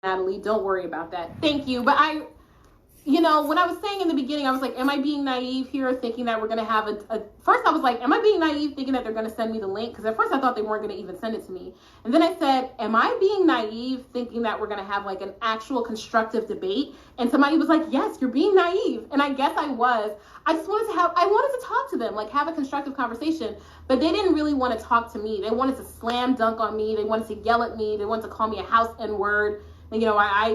Natalie, don't worry about that. Thank you. But when I was saying in the beginning, I was like, am I being naive here, thinking that we're going to have first I was like, am I being naive thinking that they're going to send me the link? Because at first I thought they weren't going to even send it to me. And then I said, am I being naive thinking that we're going to have like an actual constructive debate? And somebody was like, yes, you're being naive. And I guess I was. I wanted to talk to them, like have a constructive conversation, but they didn't really want to talk to me. They wanted to slam dunk on me. They wanted to yell at me. They wanted to call me a house N-word. And, I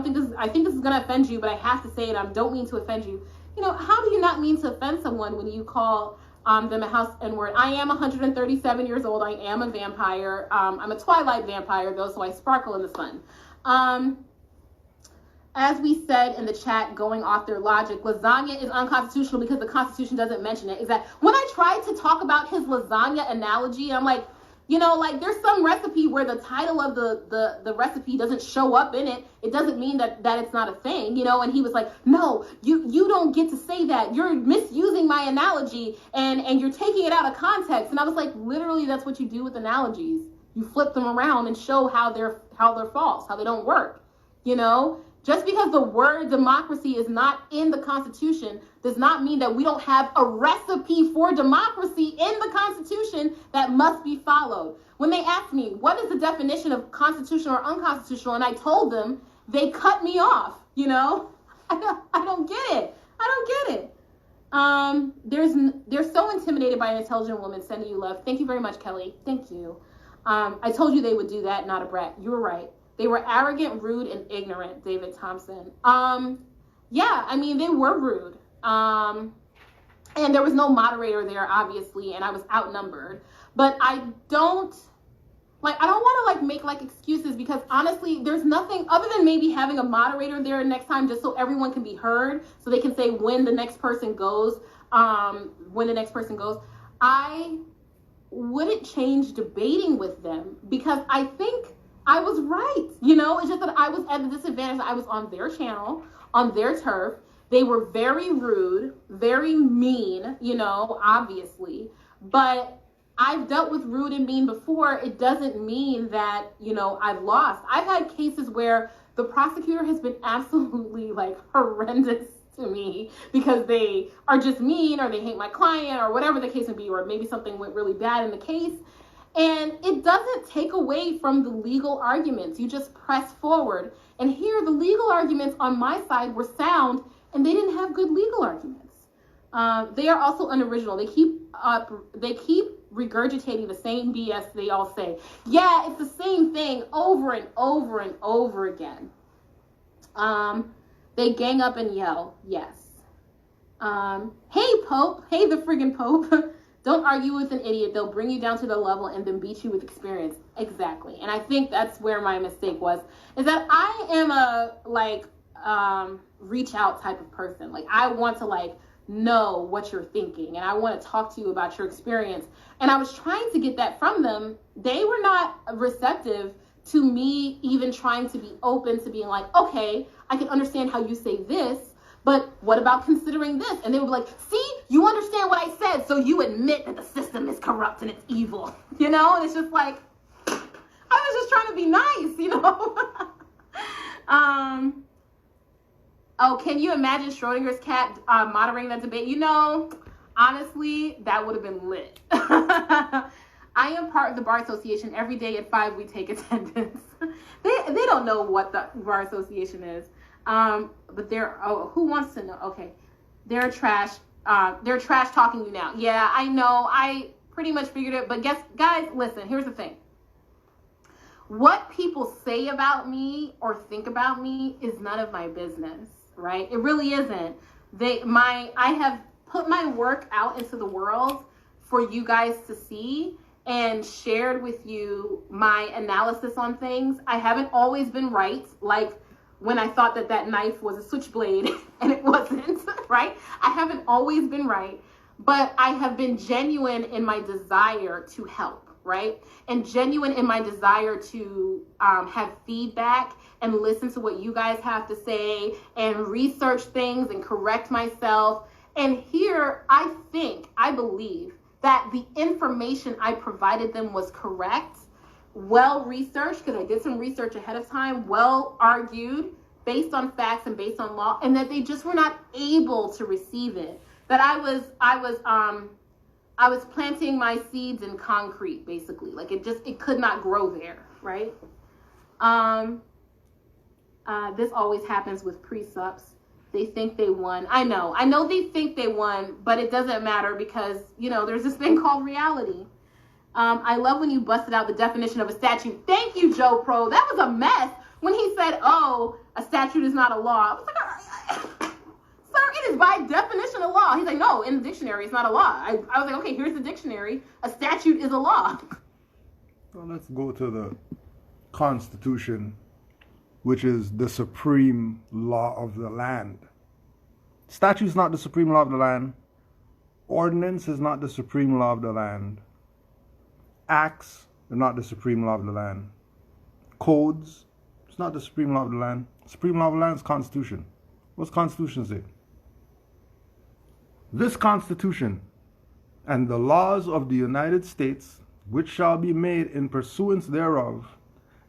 think this is going to offend you, but I have to say it. I don't mean to offend you. How do you not mean to offend someone when you call them a house N-word? I am 137 years old. I am a vampire. I'm a Twilight vampire, though, so I sparkle in the sun. As we said in the chat, going off their logic, lasagna is unconstitutional because the Constitution doesn't mention it. Exactly. When I tried to talk about his lasagna analogy, I'm like, there's some recipe where the title of the recipe doesn't show up in it. It doesn't mean that it's not a thing, and he was like, no, you don't get to say that. You're misusing my analogy and you're taking it out of context. And I was like, literally, that's what you do with analogies. You flip them around and show how they're false, how they don't work, Just because the word democracy is not in the Constitution does not mean that we don't have a recipe for democracy in the Constitution that must be followed. When they asked me, what is the definition of constitutional or unconstitutional? And I told them, they cut me off, I don't get it. I don't get it. They're so intimidated by an intelligent woman sending you love. Thank you very much, Kelly. Thank you. I told you they would do that, not a brat. You were right. They were arrogant, rude, and ignorant, David Thompson. They were rude. And there was no moderator there, obviously, and I was outnumbered. But I don't want to make excuses because honestly, there's nothing other than maybe having a moderator there next time just so everyone can be heard, so they can say when the next person goes, I wouldn't change debating with them because I think I was right. It's just that I was at a disadvantage. I was on their channel, on their turf. They were very rude, very mean, obviously. But I've dealt with rude and mean before. It doesn't mean that, I've lost. I've had cases where the prosecutor has been absolutely horrendous to me because they are just mean or they hate my client or whatever the case may be, or maybe something went really bad in the case. And it doesn't take away from the legal arguments. You just press forward. And here, the legal arguments on my side were sound, and they didn't have good legal arguments. They are also unoriginal. They keep regurgitating the same BS they all say. Yeah, it's the same thing over and over and over again. They gang up and yell. Yes. Hey, Pope. Hey, the friggin' Pope. Don't argue with an idiot. They'll bring you down to the level and then beat you with experience. Exactly. And I think that's where my mistake was, is that I am a reach out type of person. I want to know what you're thinking and I want to talk to you about your experience. And I was trying to get that from them. They were not receptive to me even trying to be open to being like, okay, I can understand how you say this, but what about considering this? And they would be like, see, you understand what I said, so you admit that the system is corrupt and it's evil, And it's just like, I was just trying to be nice, Oh, can you imagine Schrodinger's cat moderating that debate? Honestly, that would have been lit. I am part of the Bar Association. Every day at 5, we take attendance. They don't know what the Bar Association is. But who wants to know? Okay. They're trash talking you now. Yeah, I know. I pretty much figured it. But guys, listen, here's the thing. What people say about me or think about me is none of my business, right? It really isn't. I have put my work out into the world for you guys to see and shared with you my analysis on things. I haven't always been right. When I thought that knife was a switchblade and it wasn't, right? I haven't always been right, but I have been genuine in my desire to help, right? And genuine in my desire to have feedback and listen to what you guys have to say and research things and correct myself. And here, I believe that the information I provided them was correct, well researched, because I did some research ahead of time, well argued, based on facts and based on law, and that they just were not able to receive it. That I was planting my seeds in concrete, basically. Like it could not grow there, right? This always happens with precepts. They think they won. I know they think they won, but it doesn't matter because, there's this thing called reality. I love when you busted out the definition of a statute. Thank you, Joe Pro. That was a mess. When he said, oh, a statute is not a law. I was like, sir, it is by definition a law. He's like, no, in the dictionary, it's not a law. I was like, okay, here's the dictionary. A statute is a law. Well, let's go to the Constitution, which is the supreme law of the land. Statute is not the supreme law of the land. Ordinance is not the supreme law of the land. Acts are not the supreme law of the land. Codes, it's not the supreme law of the land. Supreme law of the land is Constitution. What's Constitution say? This Constitution and the laws of the United States, which shall be made in pursuance thereof,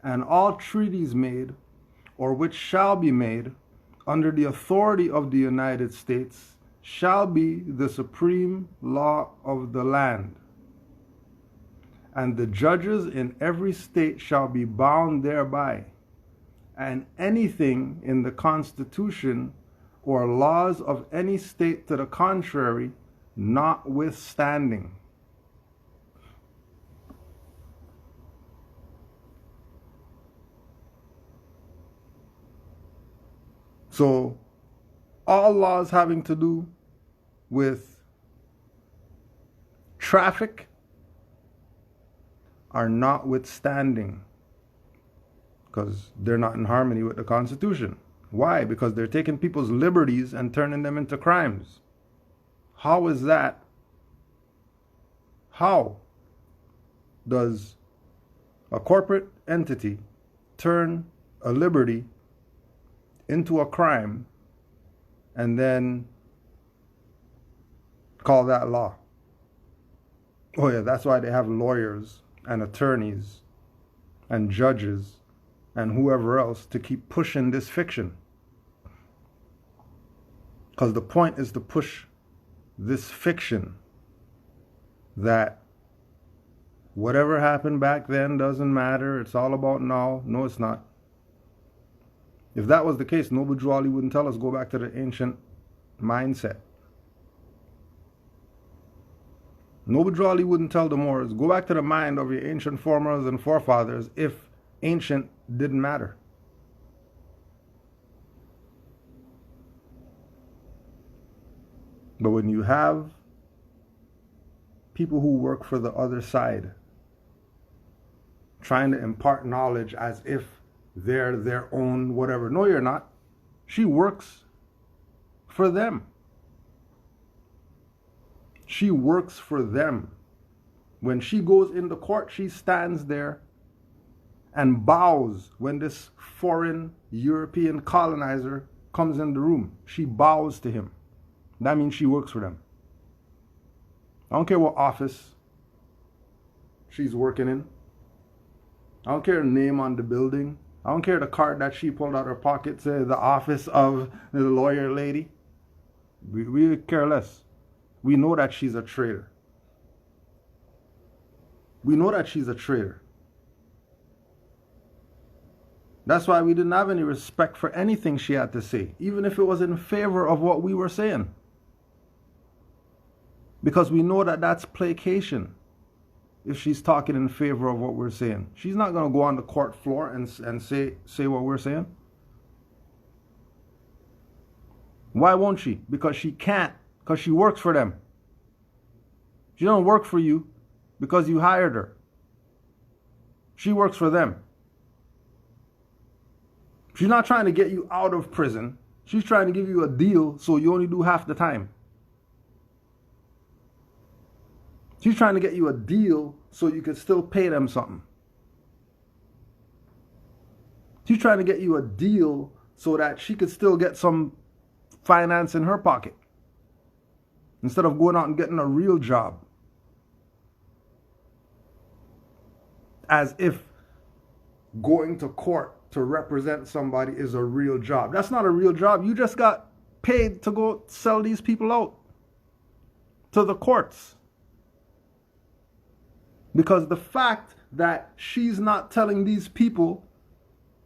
and all treaties made, or which shall be made, under the authority of the United States, shall be the supreme law of the land. And the judges in every state shall be bound thereby. And anything in the Constitution or laws of any state to the contrary, notwithstanding. So, all laws having to do with traffic are notwithstanding, because they're not in harmony with the Constitution. Why? Because they're taking people's liberties and turning them into crimes. How is that? How does a corporate entity turn a liberty into a crime and then call that law? Oh yeah, that's why they have lawyers and attorneys and judges and whoever else to keep pushing this fiction. Because the point is to push this fiction that whatever happened back then doesn't matter, it's all about now. No, it's not. If that was the case, Noble Drew Ali wouldn't tell us go back to the ancient mindset. Noble Drew Ali wouldn't tell the Moors, go back to the mind of your ancient foremothers and forefathers if ancient didn't matter. But when you have people who work for the other side trying to impart knowledge as if they're their own whatever. No, you're not. She works for them. She works for them. When she goes into court, she stands there and bows when this foreign European colonizer comes in the room. She bows to him. That means she works for them. I don't care what office she's working in. I don't care the name on the building. I don't care the card that she pulled out her pocket, say the office of the lawyer lady. We care less. We know that she's a traitor. We know that she's a traitor. That's why we didn't have any respect for anything she had to say, even if it was in favor of what we were saying. Because we know that that's placation. If she's talking in favor of what we're saying, she's not going to go on the court floor and say what we're saying. Why won't she? Because she can't. Because she works for them. She don't work for you because you hired her. She works for them. She's not trying to get you out of prison. She's trying to give you a deal so you only do half the time. She's trying to get you a deal so you can still pay them something. She's trying to get you a deal so that she could still get some finance in her pocket instead of going out and getting a real job. As if going to court to represent somebody is a real job. That's not a real job. You just got paid to go sell these people out to the courts. Because the fact that she's not telling these people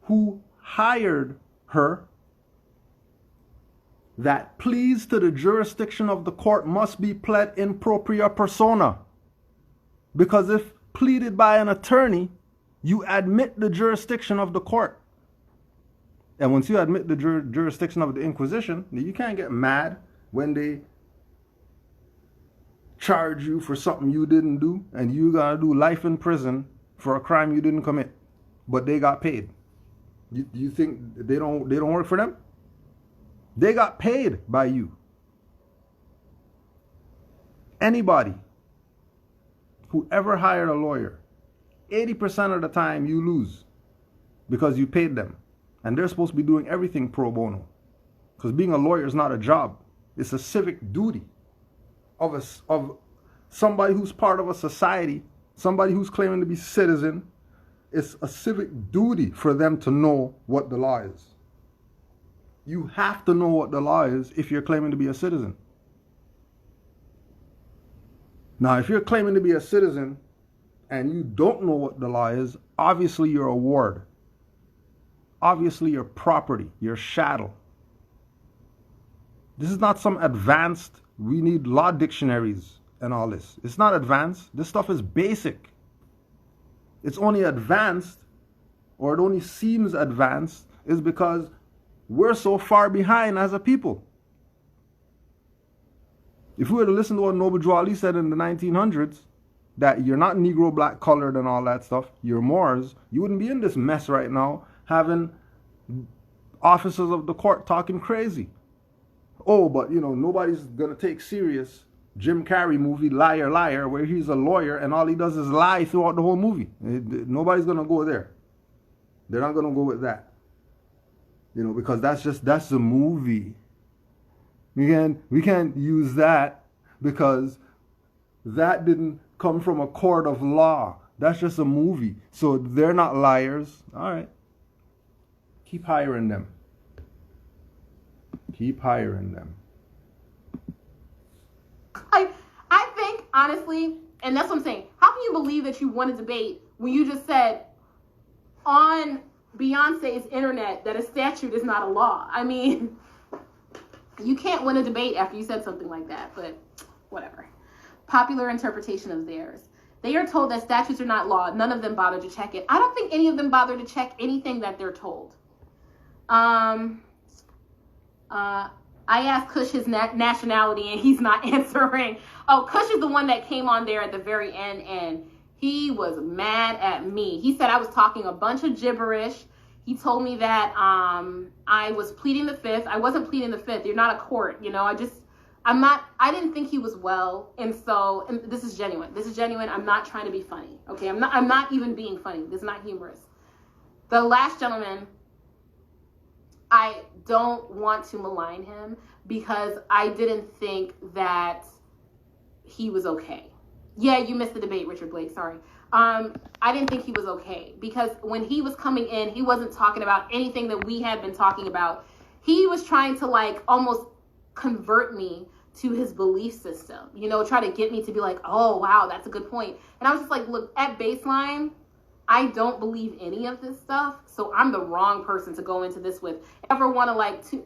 who hired her that pleas to the jurisdiction of the court must be pled in propria persona. Because if pleaded by an attorney, you admit the jurisdiction of the court. And once you admit the jurisdiction of the Inquisition, you can't get mad when they charge you for something you didn't do and you gotta do life in prison for a crime you didn't commit, but they got paid. You think they don't work for them? They got paid by you. Anybody who ever hired a lawyer, 80% of the time you lose because you paid them. And they're supposed to be doing everything pro bono. Because being a lawyer is not a job. It's a civic duty of somebody who's part of a society, somebody who's claiming to be citizen. It's a civic duty for them to know what the law is. You have to know what the law is if you're claiming to be a citizen. Now, if you're claiming to be a citizen and you don't know what the law is, obviously you're a ward. Obviously you're property, you're chattel. This is not some advanced, we need law dictionaries and all this. It's not advanced. This stuff is basic. It's only advanced, or it only seems advanced, is because we're so far behind as a people. If we were to listen to what Noble Drew Ali said in the 1900s, that you're not Negro, black, colored, and all that stuff, you're Moors, you wouldn't be in this mess right now, having officers of the court talking crazy. Oh, but nobody's gonna take serious Jim Carrey movie, Liar, Liar, where he's a lawyer and all he does is lie throughout the whole movie. Nobody's gonna go there. They're not gonna go with that. Because that's a movie. We can't use that because that didn't come from a court of law. That's just a movie. So they're not liars. All right. Keep hiring them. Keep hiring them. I think, honestly, and that's what I'm saying, how can you believe that you won a debate when you just said on Beyonce's internet that a statute is not a law? I mean, you can't win a debate after you said something like that, but whatever. Popular interpretation of theirs. They are told that statutes are not law. None of them bother to check it. I don't think any of them bother to check anything that they're told. I asked Kush his nationality and he's not answering. Oh, Kush is the one that came on there at the very end and he was mad at me. He said I was talking a bunch of gibberish. He told me that I was pleading the fifth. I wasn't pleading the fifth. You're not a court. I didn't think he was well. And this is genuine. This is genuine. I'm not trying to be funny. Okay. I'm not even being funny. This is not humorous. The last gentleman, I don't want to malign him because I didn't think that he was okay. Yeah, you missed the debate, Richard Blake. Sorry. I didn't think he was okay because when he was coming in, he wasn't talking about anything that we had been talking about. He was trying to almost convert me to his belief system, try to get me to be like, oh, wow, that's a good point. And I was just like, look, at baseline, I don't believe any of this stuff, so I'm the wrong person to go into this with. Ever want to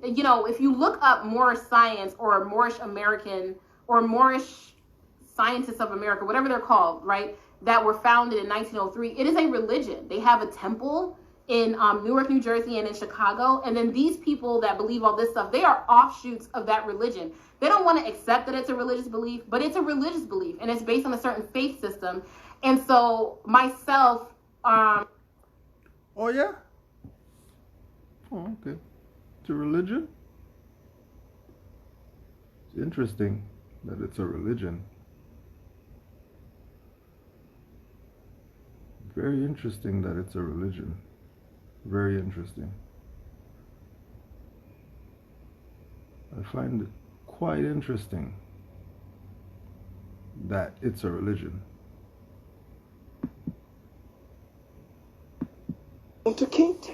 if you look up Moorish science or Moorish American or Moorish scientists of America, whatever they're called, right, that were founded in 1903, it is a religion. They have a temple in Newark, New Jersey, and in Chicago, and then these people that believe all this stuff, they are offshoots of that religion. They don't want to accept that it's a religious belief, but it's a religious belief, and it's based on a certain faith system. And so myself, oh yeah? Oh, okay. It's a religion? It's interesting that it's a religion. Very interesting that it's a religion. Very interesting. I find it quite interesting that it's a religion. Kunta Kinte.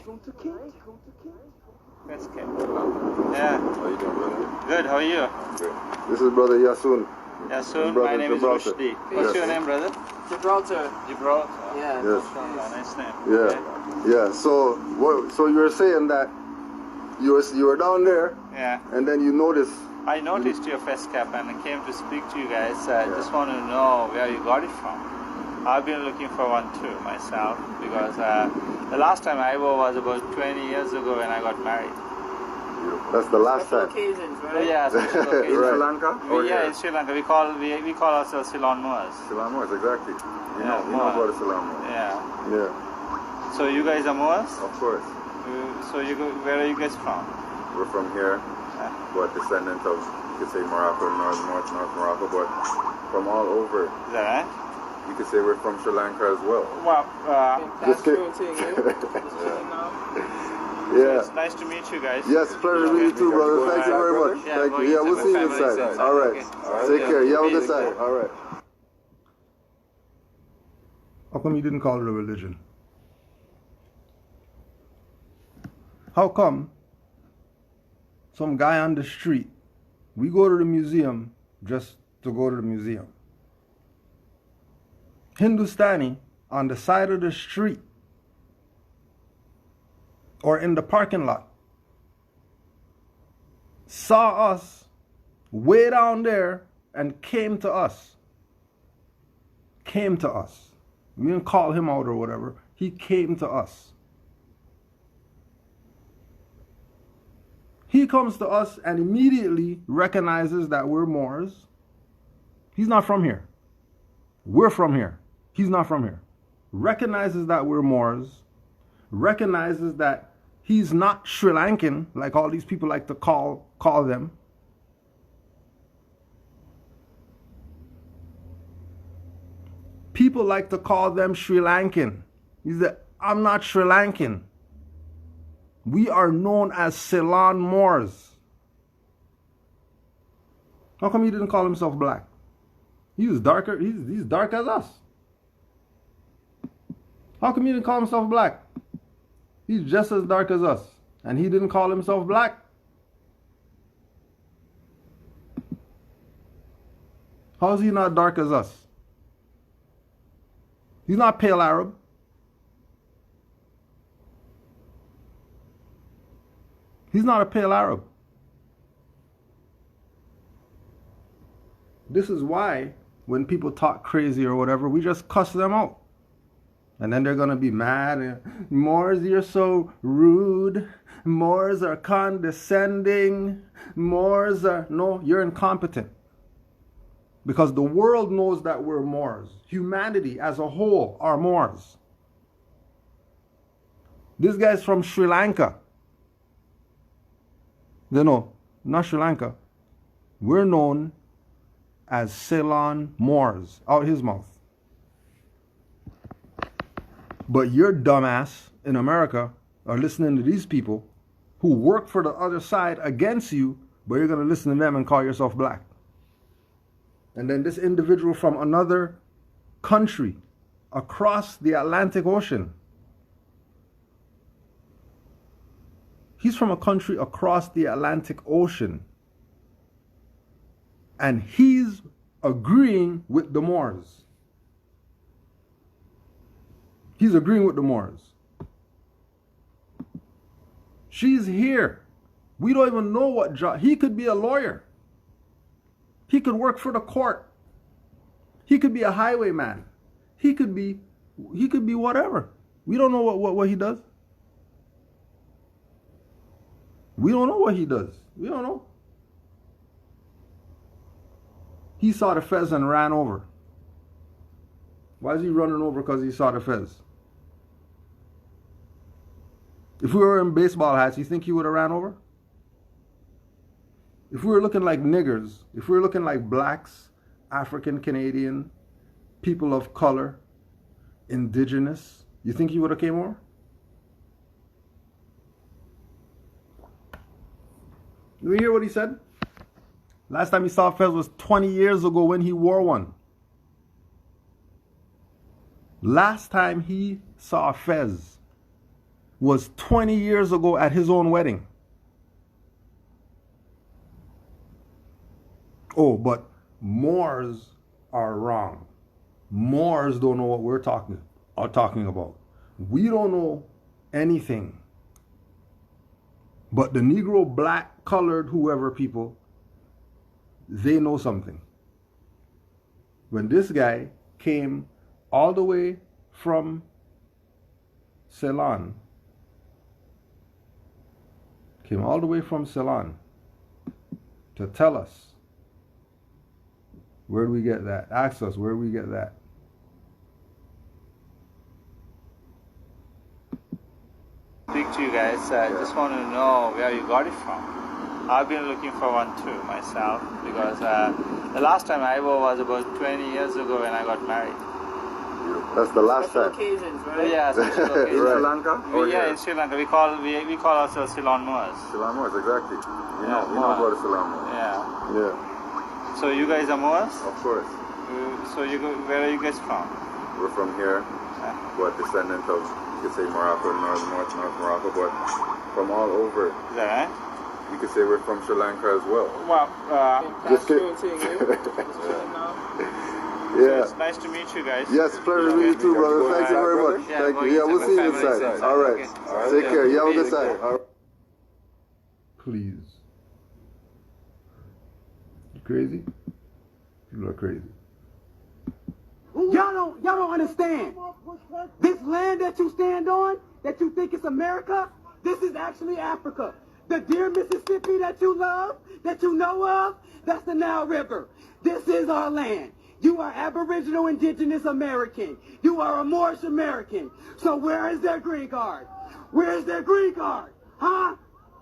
That's good. Yeah. How you doing, brother? Good. How are you? Good. This is Brother Yasun. Yeah, so Brother my name is Gibraltar. Rushdie. What's Yes. your name, brother? Gibraltar. Gibraltar. Yeah. Yes. Nice name. Yeah. Okay. Yeah. So you were saying that you were down there, Yeah. and then you noticed. I noticed your face cap and I came to speak to you guys. I just want to know where you got it from. I've been looking for one too myself because the last time I wore was about 20 years ago when I got married. That's the last Special time. occasions, right? Yeah, special occasion. Right. Sri Lanka? Yeah, in Sri Lanka. We call ourselves Ceylon Moors. Ceylon Moors, exactly. You know Moors. about the Ceylon Moors. Yeah. Yeah, So you guys are Moors? of course. So where are you guys from? We're from here, but descendants of, you could say Morocco, North Morocco, but from all over. Is that right? You could say we're from Sri Lanka as well. Well, Just kidding. Yeah. it's nice to meet you guys. Yes, pleasure to meet you too, brother. Thank you very much. Yeah, Thank go you. Yeah, we'll inside. see you Family inside. inside. All right. Okay. Take care. You have a good time. All right. How come you didn't call it a religion? How come some guy on the street, we go to the museum just to go to the museum? Hindustani on the side of the street or in the parking lot saw us way down there and came to us. Came to us. We didn't call him out or whatever. He came to us. He comes to us and immediately recognizes that we're Moors. He's not from here. We're from here. He's not from here. Recognizes that we're Moors. Recognizes that he's not Sri Lankan, like all these people like to call them. People like to call them Sri Lankan. He said, I'm not Sri Lankan. We are known as Ceylon Moors. How come he didn't call himself black? He was darker. He's dark as us. How come he didn't call himself black? He's just as dark as us. And he didn't call himself black. How is he not dark as us? He's not pale Arab. He's not a pale Arab. This is why when people talk crazy or whatever, we just cuss them out. And then they're going to be mad. Moors, you're so rude. Moors are condescending. Moors are... No, you're incompetent. Because the world knows that we're Moors. Humanity as a whole are Moors. This guy's from Sri Lanka. No, not Sri Lanka. We're known as Ceylon Moors. Out his mouth. But your dumbass in America are listening to these people who work for the other side against you, but you're going to listen to them and call yourself black. And then this individual from another country across the Atlantic Ocean. He's from a country across the Atlantic Ocean. And he's agreeing with the Moors. He's agreeing with the Moors. She's here. We don't even know what job. He could be a lawyer. He could work for the court. He could be a highwayman. He could be whatever. We don't know what he does. We don't know what he does. We don't know. He saw the fez and ran over. Why is he running over? Because he saw the fez. If we were in baseball hats, you think he would have ran over? If we were looking like niggers, if we were looking like blacks, African Canadian, people of color, indigenous, you think he would have came over? Did you hear what he said? Last time he saw fez was 20 years ago when he wore one. Last time he saw fez was 20 years ago at his own wedding. Oh, but Moors are wrong. Moors don't know what we're talking about. We don't know anything. But the Negro, black, colored, whoever people, they know something. When this guy came all the way from Ceylon, to tell us, where do we get that? Ask us, where do we get that? Speak to you guys. Just want to know where you got it from. I've been looking for one too myself because the last time I was about 20 years ago when I got married. That's the last time. Occasions, right? Yeah, special occasions. In Sri Lanka? In Sri Lanka. We call ourselves Ceylon Moors. Ceylon Moors, exactly. You know about the Ceylon Moors. Yeah. Yeah. So you guys are Moors? Of course. Where are you guys from? We're from here, but descendant of, you could say Morocco, North Morocco, but from all over. Is that right? You could say we're from Sri Lanka as well. Well, Just kidding. Yeah. it's nice to meet you guys. Yes, pleasure to meet you too, brother. Thank you very much. Yeah, Thank you. going Yeah, we'll to see you my family inside. inside. All right. Okay. Take care. You have a good time. All right. Please. You crazy? People are crazy. Y'all don't understand. This land that you stand on, that you think is America, this is actually Africa. The dear Mississippi that you love, that you know of, that's the Nile River. This is our land. You are Aboriginal Indigenous American. You are a Moorish American. So where is their green card? Where is their green card? Huh?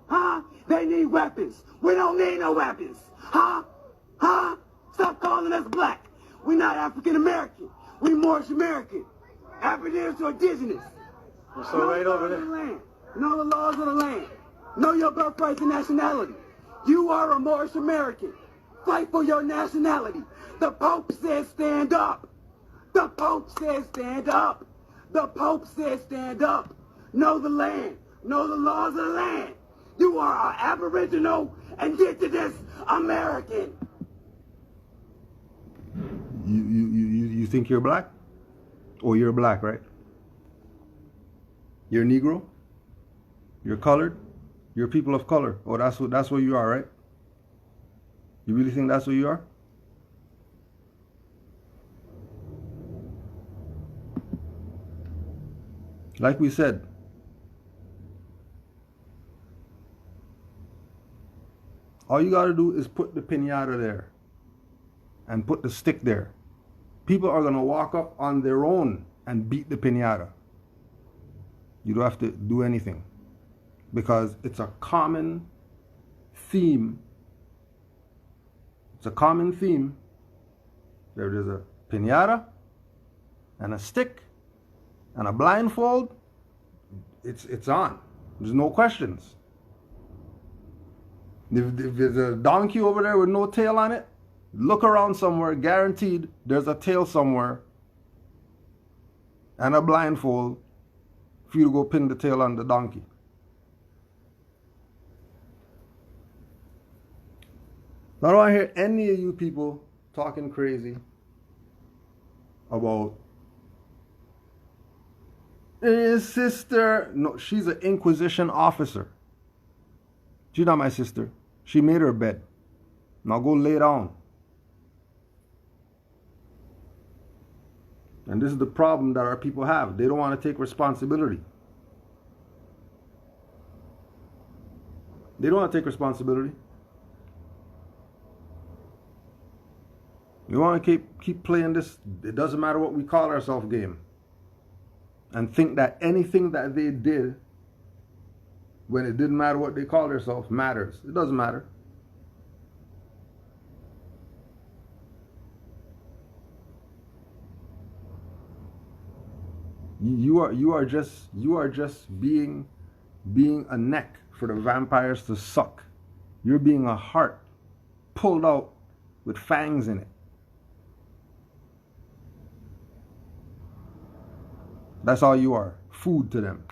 Huh? They need weapons. We don't need no weapons. Huh? Huh? Stop calling us black. We're not African American. We Moorish American. Aboriginal Indigenous. So right over there. Know the laws of the land. Know your birthright and nationality. You are a Moorish American. Fight for your nationality. The Pope says stand up. The Pope says stand up. The Pope says stand up. Know the land. Know the laws of the land. You are an Aboriginal Indigenous American. You think you're black? Oh, you're black, right? You're Negro? You're colored? You're people of color. Oh, that's what you are, right? You really think that's what you are? Like we said, all you gotta do is put the piñata there and put the stick there. People are gonna walk up on their own and beat the piñata. You don't have to do anything because it's a common theme. It's a common theme. There is a piñata and a stick and a blindfold. It's on. There's no questions. If there's a donkey over there with no tail on it, look around somewhere, guaranteed there's a tail somewhere and a blindfold for you to go pin the tail on the donkey. I don't want to hear any of you people talking crazy about his sister. No, she's an Inquisition officer. She's not my sister. She made her bed. Now go lay down. And this is the problem that our people have. They don't want to take responsibility. They don't want to take responsibility. We want to keep playing this, it doesn't matter what we call ourselves game. And think that anything that they did, when it didn't matter what they called themselves, matters. It doesn't matter. You are just being a neck for the vampires to suck. You're being a heart pulled out with fangs in it. That's all you are. Food to them.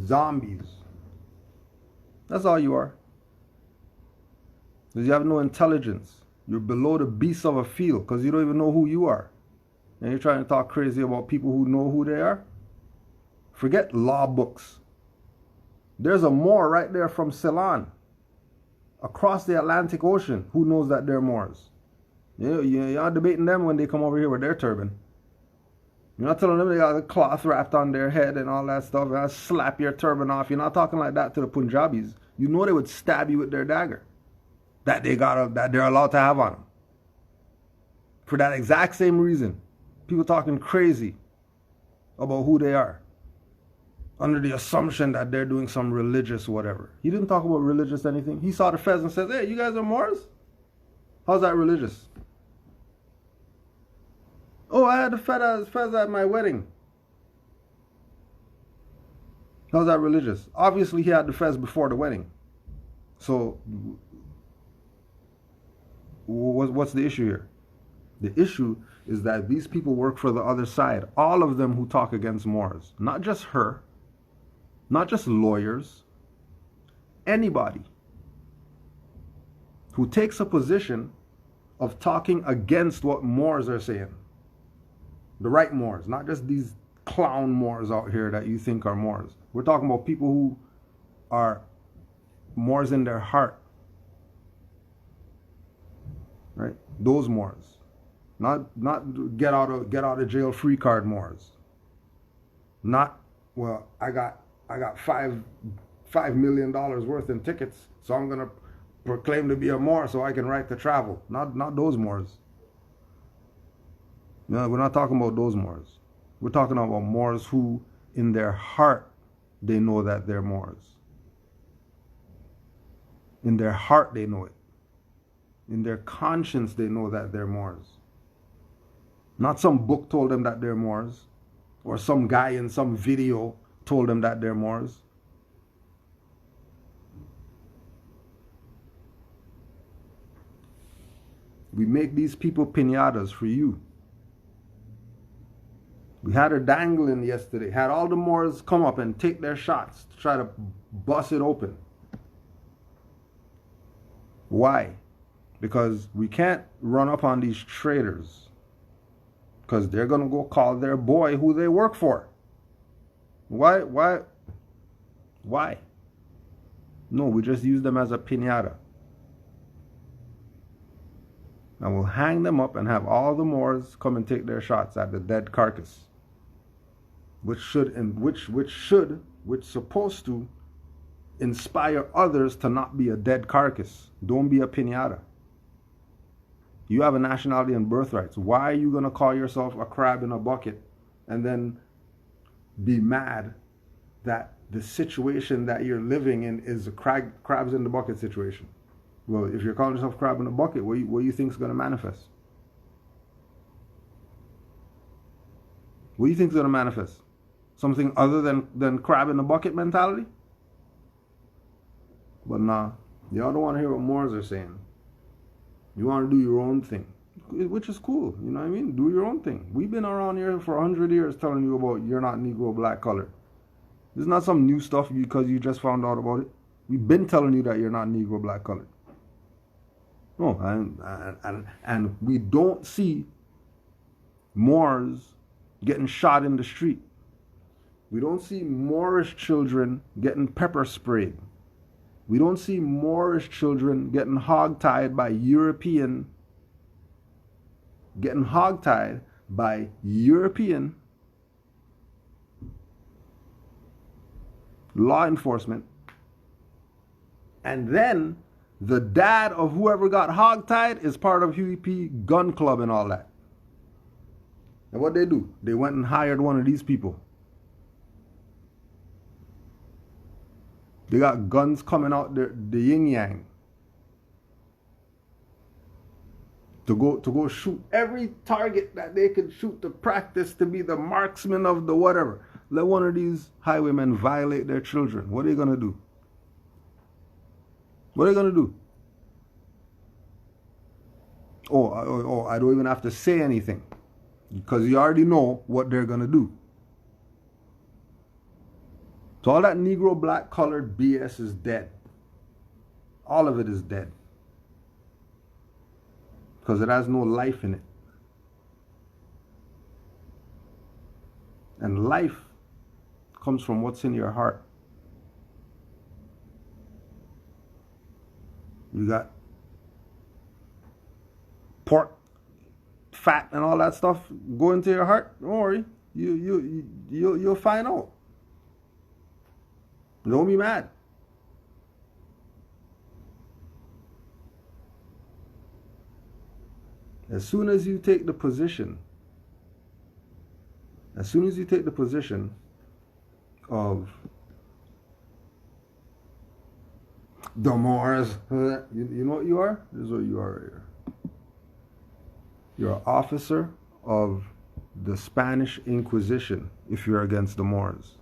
Zombies. That's all you are. Because you have no intelligence. You're below the beasts of a field because you don't even know who you are. And you're trying to talk crazy about people who know who they are. Forget law books. There's a Moor right there from Ceylon, across the Atlantic Ocean, who knows that they're Moors. You're not debating them when they come over here with their turban. You're not telling them they got a cloth wrapped on their head and all that stuff, and I slap your turban off. You're not talking like that to the Punjabis. You know they would stab you with their dagger that they're allowed to have on them. For that exact same reason. People talking crazy about who they are, under the assumption that they're doing some religious whatever. He didn't talk about religious anything. He saw the fez and said, hey, you guys are Moors? How's that religious? Oh, I had the fez at my wedding. How's that religious? Obviously, he had the fez before the wedding. So, what's the issue here? The issue is that these people work for the other side. All of them who talk against Moors. Not just her. Not just lawyers. Anybody who takes a position of talking against what Moors are saying. The right Moors. Not just these clown Moors out here that you think are Moors. We're talking about people who are Moors in their heart. Right? Those Moors. Not get out of jail free card Moors. Not, well, I got $5 million worth in tickets, so I'm gonna proclaim to be a Moor so I can right to travel. Not those Moors. No, we're not talking about those Moors. We're talking about Moors who, in their heart, they know that they're Moors. In their heart, they know it. In their conscience, they know that they're Moors. Not some book told them that they're Moors, or some guy in some video told them that they're Moors. We make these people piñatas for you. We had her dangling yesterday. Had all the Moors come up and take their shots to try to bust it open. Why? Because we can't run up on these traitors. Because they're going to go call their boy who they work for. Why? No, we just use them as a piñata. And we'll hang them up and have all the Moors come and take their shots at the dead carcass. Which supposed to inspire others to not be a dead carcass. Don't be a piñata. You have a nationality and birthrights. Why are you going to call yourself a crab in a bucket and then be mad that the situation that you're living in is a crabs in the bucket situation? Well, if you're calling yourself crab in a bucket, what do you think is going to manifest? What do you think is going to manifest? Something other than crab in the bucket mentality? But nah, y'all don't want to hear what Moors are saying. You want to do your own thing, which is cool. You know what I mean? Do your own thing. We've been around here for 100 years telling you about you're not Negro, black, color. This is not some new stuff because you just found out about it. We've been telling you that you're not Negro, black, color. No, and we don't see Moors getting shot in the street. We don't see Moorish children getting pepper sprayed. We don't see Moorish children getting hogtied by European law enforcement. And then the dad of whoever got hogtied is part of Huey P. Gun Club and all that. And what they do? They went and hired one of these people. They got guns coming out the yin yang to go shoot every target that they could shoot to practice to be the marksman of the whatever. Let one of these highwaymen violate their children. What are they gonna do? What are they gonna do? Oh, I don't even have to say anything because you already know what they're gonna do. So all that Negro black colored BS is dead. All of it is dead. Because it has no life in it. And life comes from what's in your heart. You got pork, fat, and all that stuff go into your heart. Don't worry, you'll find out. Don't be mad. As soon as you take the position, of the Moors, you know what you are? This is what you are right here. You're an officer of the Spanish Inquisition if you're against the Moors.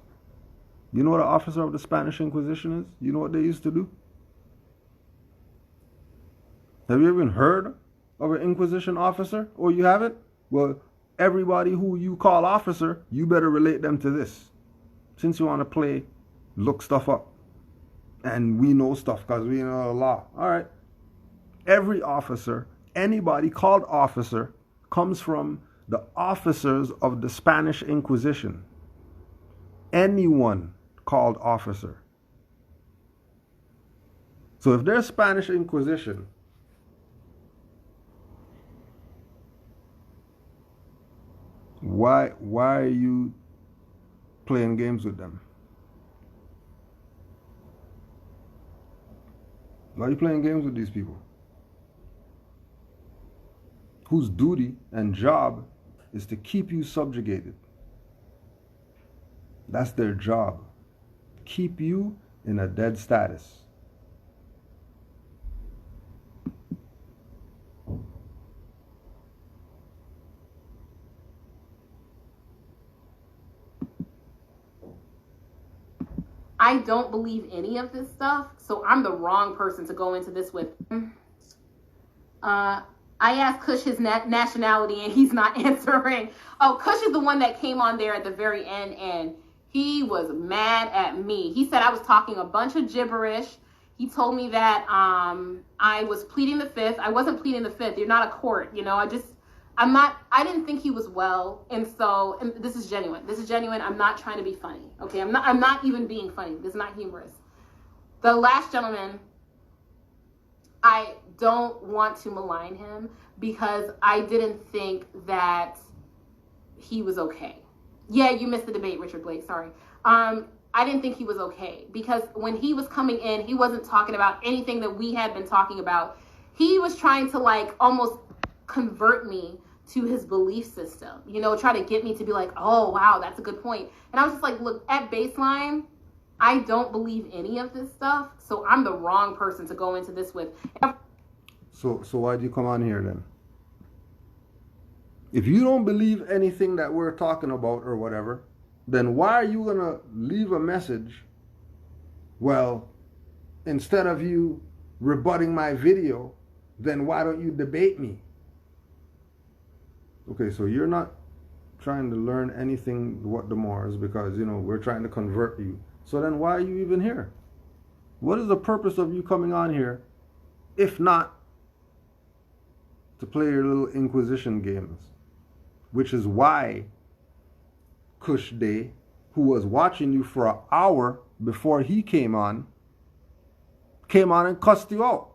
You know what an officer of the Spanish Inquisition is? You know what they used to do? Have you even heard of an Inquisition officer? Or you haven't? Well, everybody who you call officer, you better relate them to this. Since you want to play, look stuff up. And we know stuff because we know the law. All right. Every officer, anybody called officer, comes from the officers of the Spanish Inquisition. Anyone called officer. So if there's Spanish Inquisition, why are you playing games with them? Why are you playing games with these people? Whose duty and job is to keep you subjugated. That's their job. Keep you in a dead status. I don't believe any of this stuff, so I'm the wrong person to go into this with. I asked Kush his nationality and he's not answering. Oh, Kush is the one that came on there at the very end and he was mad at me. He said I was talking a bunch of gibberish. He told me that I was pleading the fifth. I wasn't pleading the fifth. You're not a court, you know. I didn't think he was well, and this is genuine. This is genuine. I'm not trying to be funny, okay? I'm not even being funny. This is not humorous. The last gentleman, I don't want to malign him because I didn't think that he was okay. Yeah, you missed the debate, Richard Blake, sorry. I didn't think he was okay because when he was coming in, he wasn't talking about anything that we had been talking about. He was trying to like almost convert me to his belief system, you know, try to get me to be like, oh, wow, that's a good point. And I was just like, look, at baseline, I don't believe any of this stuff. So I'm the wrong person to go into this with. So why'd you come on here then? If you don't believe anything that we're talking about or whatever, then why are you going to leave a message? Well, instead of you rebutting my video, then why don't you debate me? Okay, so you're not trying to learn anything what the Moors because, you know, we're trying to convert you. So then why are you even here? What is the purpose of you coming on here if not to play your little Inquisition games? Which is why Kush Day, who was watching you for an hour before he came on and cussed you out.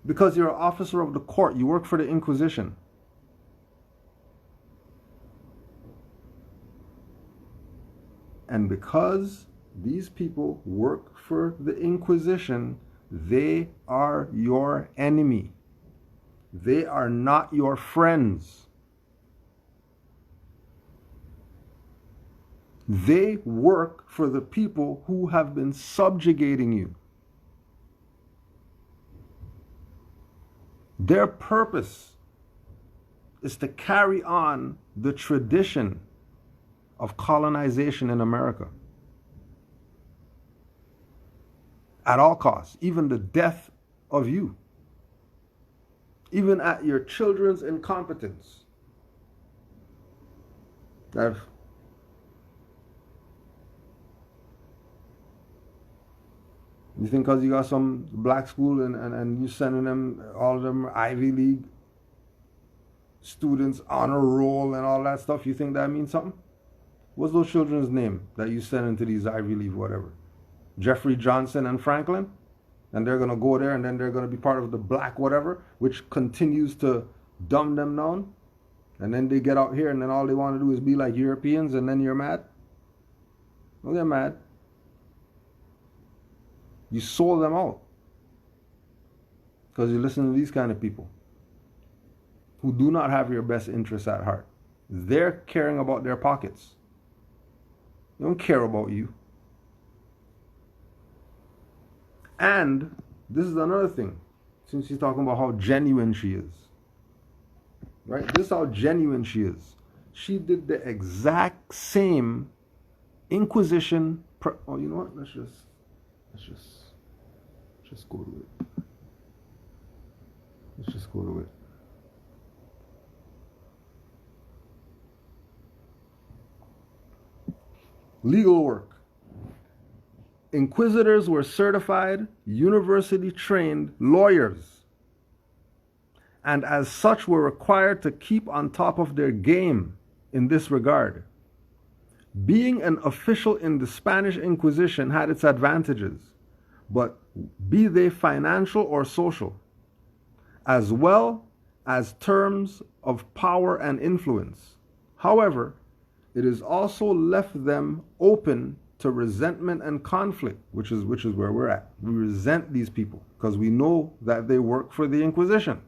Because you're an officer of the court. You work for the Inquisition. And because these people work for the Inquisition, they are your enemy. They are not your friends. They work for the people who have been subjugating you. Their purpose is to carry on the tradition of colonization in America. At all costs, even the death of you. Even at your children's incompetence. You think because you got some black school and you sending them, all of them Ivy League students on a roll and all that stuff, you think that means something? What's those children's name that you send into these Ivy League whatever? Jeffrey Johnson and Franklin? And they're going to go there and then they're going to be part of the black whatever, which continues to dumb them down. And then they get out here and then all they want to do is be like Europeans and then you're mad? Don't get mad. You sold them out. Because you listen to these kind of people who do not have your best interests at heart. They're caring about their pockets. They don't care about you. And this is another thing, since she's talking about how genuine she is. Right? This is how genuine she is. She did the exact same Inquisition. Oh, you know what? Let's just go to it. Let's just go to it. Legal work. Inquisitors were certified, university-trained lawyers, and as such were required to keep on top of their game in this regard. Being an official in the Spanish Inquisition had its advantages, but be they financial or social, as well as terms of power and influence. However, it has also left them open to resentment and conflict, which is where we're at. We resent these people because we know that they work for the Inquisition,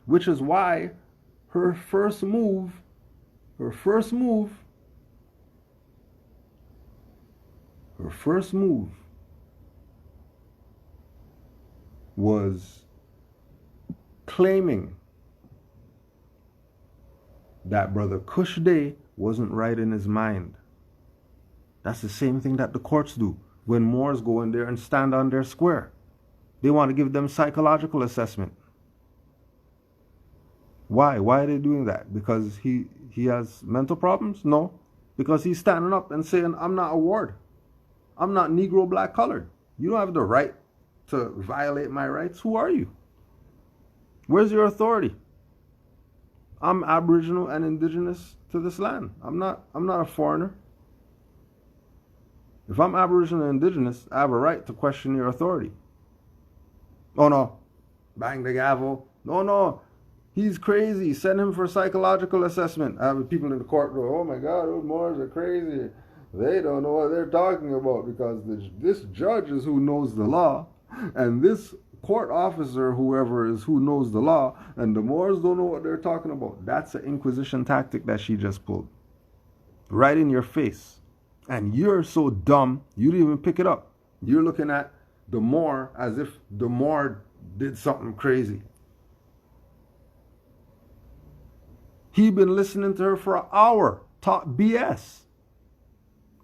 which is why her first move was claiming that Brother Cush Day wasn't right in his mind. That's the same thing that the courts do when Moors go in there and stand on their square. They want to give them psychological assessment. Why? Why are they doing that? Because he has mental problems? No. Because he's standing up and saying, I'm not a ward. I'm not Negro, black, colored. You don't have the right to violate my rights. Who are you? Where's your authority? I'm Aboriginal and indigenous to this land. I'm not a foreigner. If I'm Aboriginal and indigenous, I have a right to question your authority. Oh no, bang the gavel. No, he's crazy. Send him for psychological assessment. I have people in the court go, oh my God, those Moors are crazy. They don't know what they're talking about because this judge is who knows the law, and this court officer, whoever is who knows the law, and the Moors don't know what they're talking about. That's an Inquisition tactic that she just pulled. Right in your face. And you're so dumb, you didn't even pick it up. You're looking at the Moor as if the Moor did something crazy. He been listening to her for an hour, talk BS.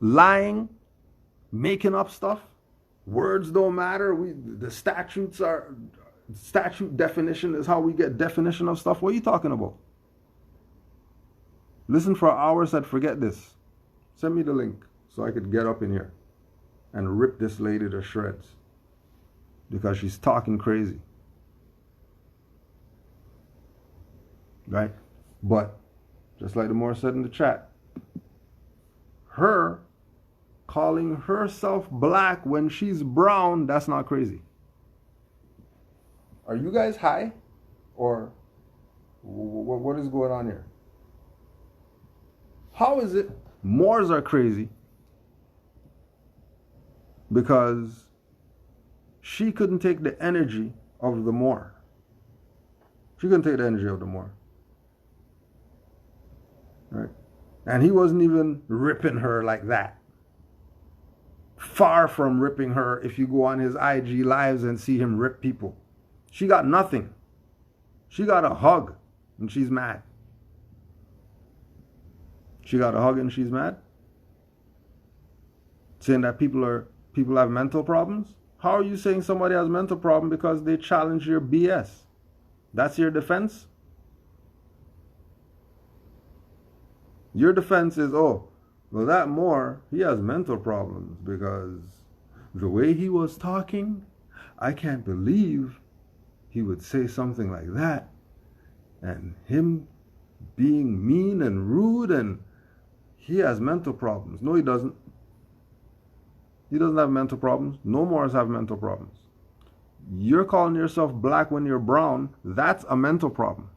Lying, making up stuff. Words don't matter. The statute definition is how we get definition of stuff. What are you talking about? Listen for hours, said forget this. Send me the link so I could get up in here and rip this lady to shreds because she's talking crazy. Right? But just like the Moor said in the chat, her calling herself black when she's brown, that's not crazy. Are you guys high? Or what is going on here? How is it Moors are crazy? Because she couldn't take the energy of the Moor. She couldn't take the energy of the Moor. Right? And he wasn't even ripping her like that. Far from ripping her if you go on his IG lives and see him rip people. She got nothing. She got a hug and she's mad. She got a hug and she's mad? Saying that people have mental problems? How are you saying somebody has mental problem because they challenge your BS? That's your defense? Your defense is, oh, well, that Moor, he has mental problems because the way he was talking, I can't believe he would say something like that. And him being mean and rude, and he has mental problems. No, he doesn't. He doesn't have mental problems. No Moors have mental problems. You're calling yourself black when you're brown. That's a mental problem.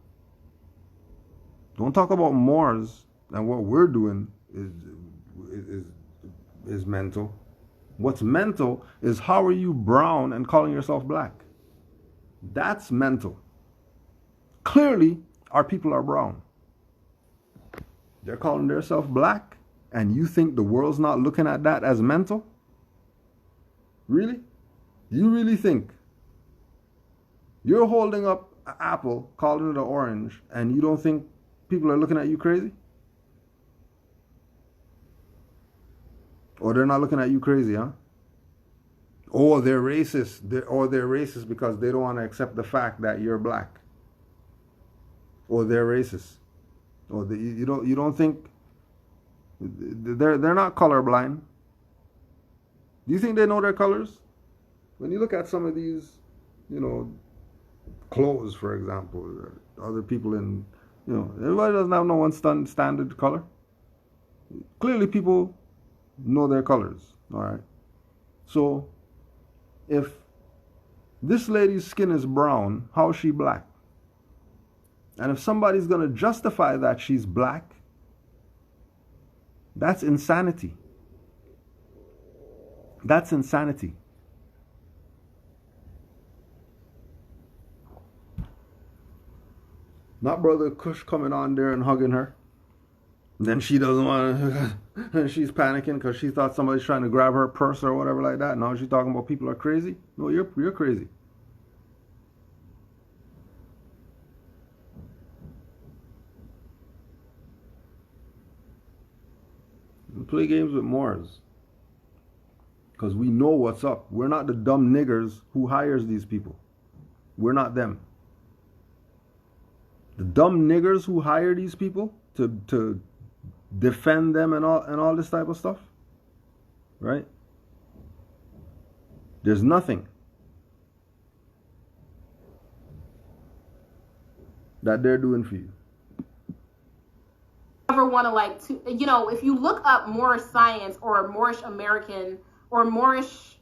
Don't talk about Moors and what we're doing is mental. What's mental is how are you brown and calling yourself black? That's mental. Clearly, our people are brown. They're calling themselves black, and you think the world's not looking at that as mental? Really? You really think you're holding up an apple, calling it an orange, and you don't think people are looking at you crazy? Or they're not looking at you crazy, huh? Or they're racist. They're racist because they don't want to accept the fact that you're black. Or they're racist. Or you don't think they're not colorblind. Do you think they know their colors? When you look at some of these, clothes, for example, or other people in, everybody doesn't have no one standard color. Clearly people know their colors, all right? So if this lady's skin is brown, how is she black? And if somebody's going to justify that she's black, that's insanity. That's insanity. Not Brother Kush coming on there and hugging her. Then she doesn't want to, and she's panicking because she thought somebody's trying to grab her purse or whatever like that. Now she's talking about people are crazy. No, you're crazy. We play games with Moors because we know what's up. We're not the dumb niggers who hires these people. We're not them. The dumb niggers who hire these people to defend them and all this type of stuff, right? There's nothing that they're doing for you. Ever want to if you look up Moorish science or Moorish American or Moorish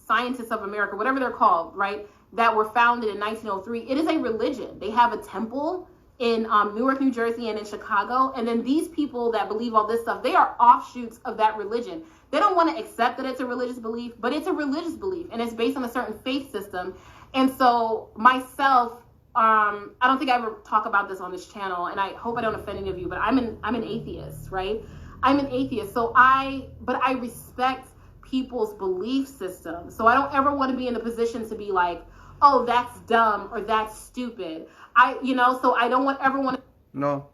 scientists of America, whatever they're called, right, that were founded in 1903, it is a religion. They have a temple in Newark, New Jersey, and in Chicago. And then these people that believe all this stuff, they are offshoots of that religion. They don't want to accept that it's a religious belief, but it's a religious belief, and it's based on a certain faith system. And so myself, I don't think I ever talk about this on this channel, and I hope I don't offend any of you, but I'm an atheist, right? I'm an atheist, but I respect people's belief system. So I don't ever want to be in the position to be like, oh, that's dumb or that's stupid. So I don't ever want to. No.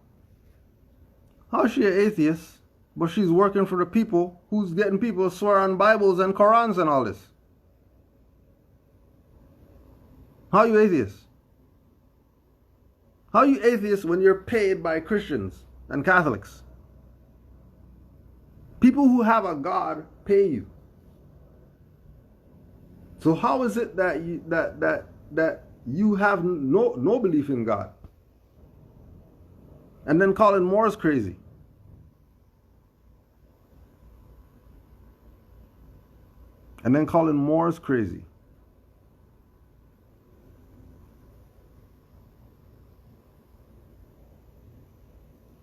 How's she an atheist, but she's working for the people who's getting people to swear on Bibles and Qurans and all this? How are you atheist? How are you atheist when you're paid by Christians and Catholics? People who have a God pay you. So how is it that you have no belief in God? And then calling Moors crazy. And then calling Moors crazy.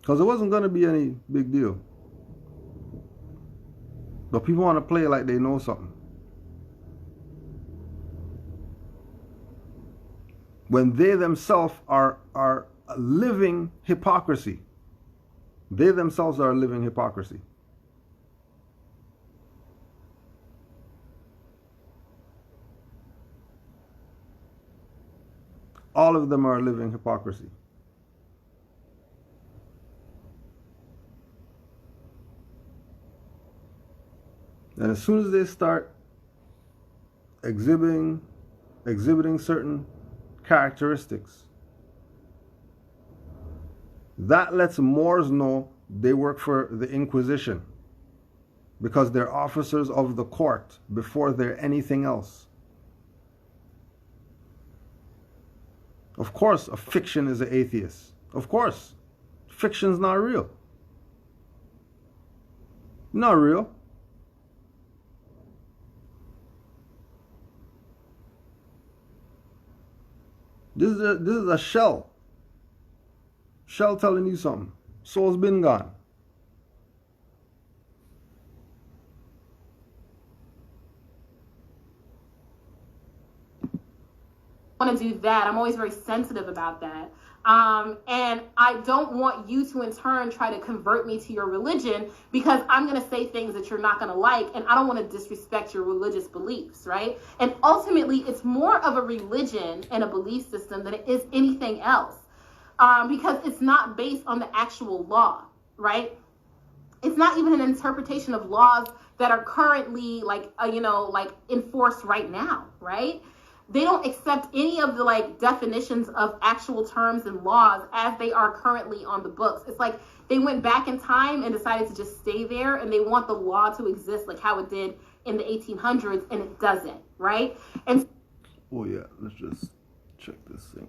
Because it wasn't going to be any big deal. But people want to play like they know something. When they themselves are living hypocrisy. They themselves are living hypocrisy. All of them are living hypocrisy. And as soon as they start exhibiting certain characteristics, that lets Moors know they work for the Inquisition. because they're officers of the court before they're anything else. Of course, a fiction is an atheist. Of course. Fiction's not real. Not real. This is a shell. Shell telling you something. Soul's been gone. Want to do that. I'm always very sensitive about that. And I don't want you to in turn try to convert me to your religion, because I'm going to say things that you're not going to like, and I don't want to disrespect your religious beliefs, right? And ultimately, it's more of a religion and a belief system than it is anything else, because it's not based on the actual law, right? It's not even an interpretation of laws that are currently like enforced right now, right? They don't accept any of the definitions of actual terms and laws as they are currently on the books. It's like they went back in time and decided to just stay there, and they want the law to exist like how it did in the 1800s, and it doesn't, right? And oh yeah, let's just check this thing.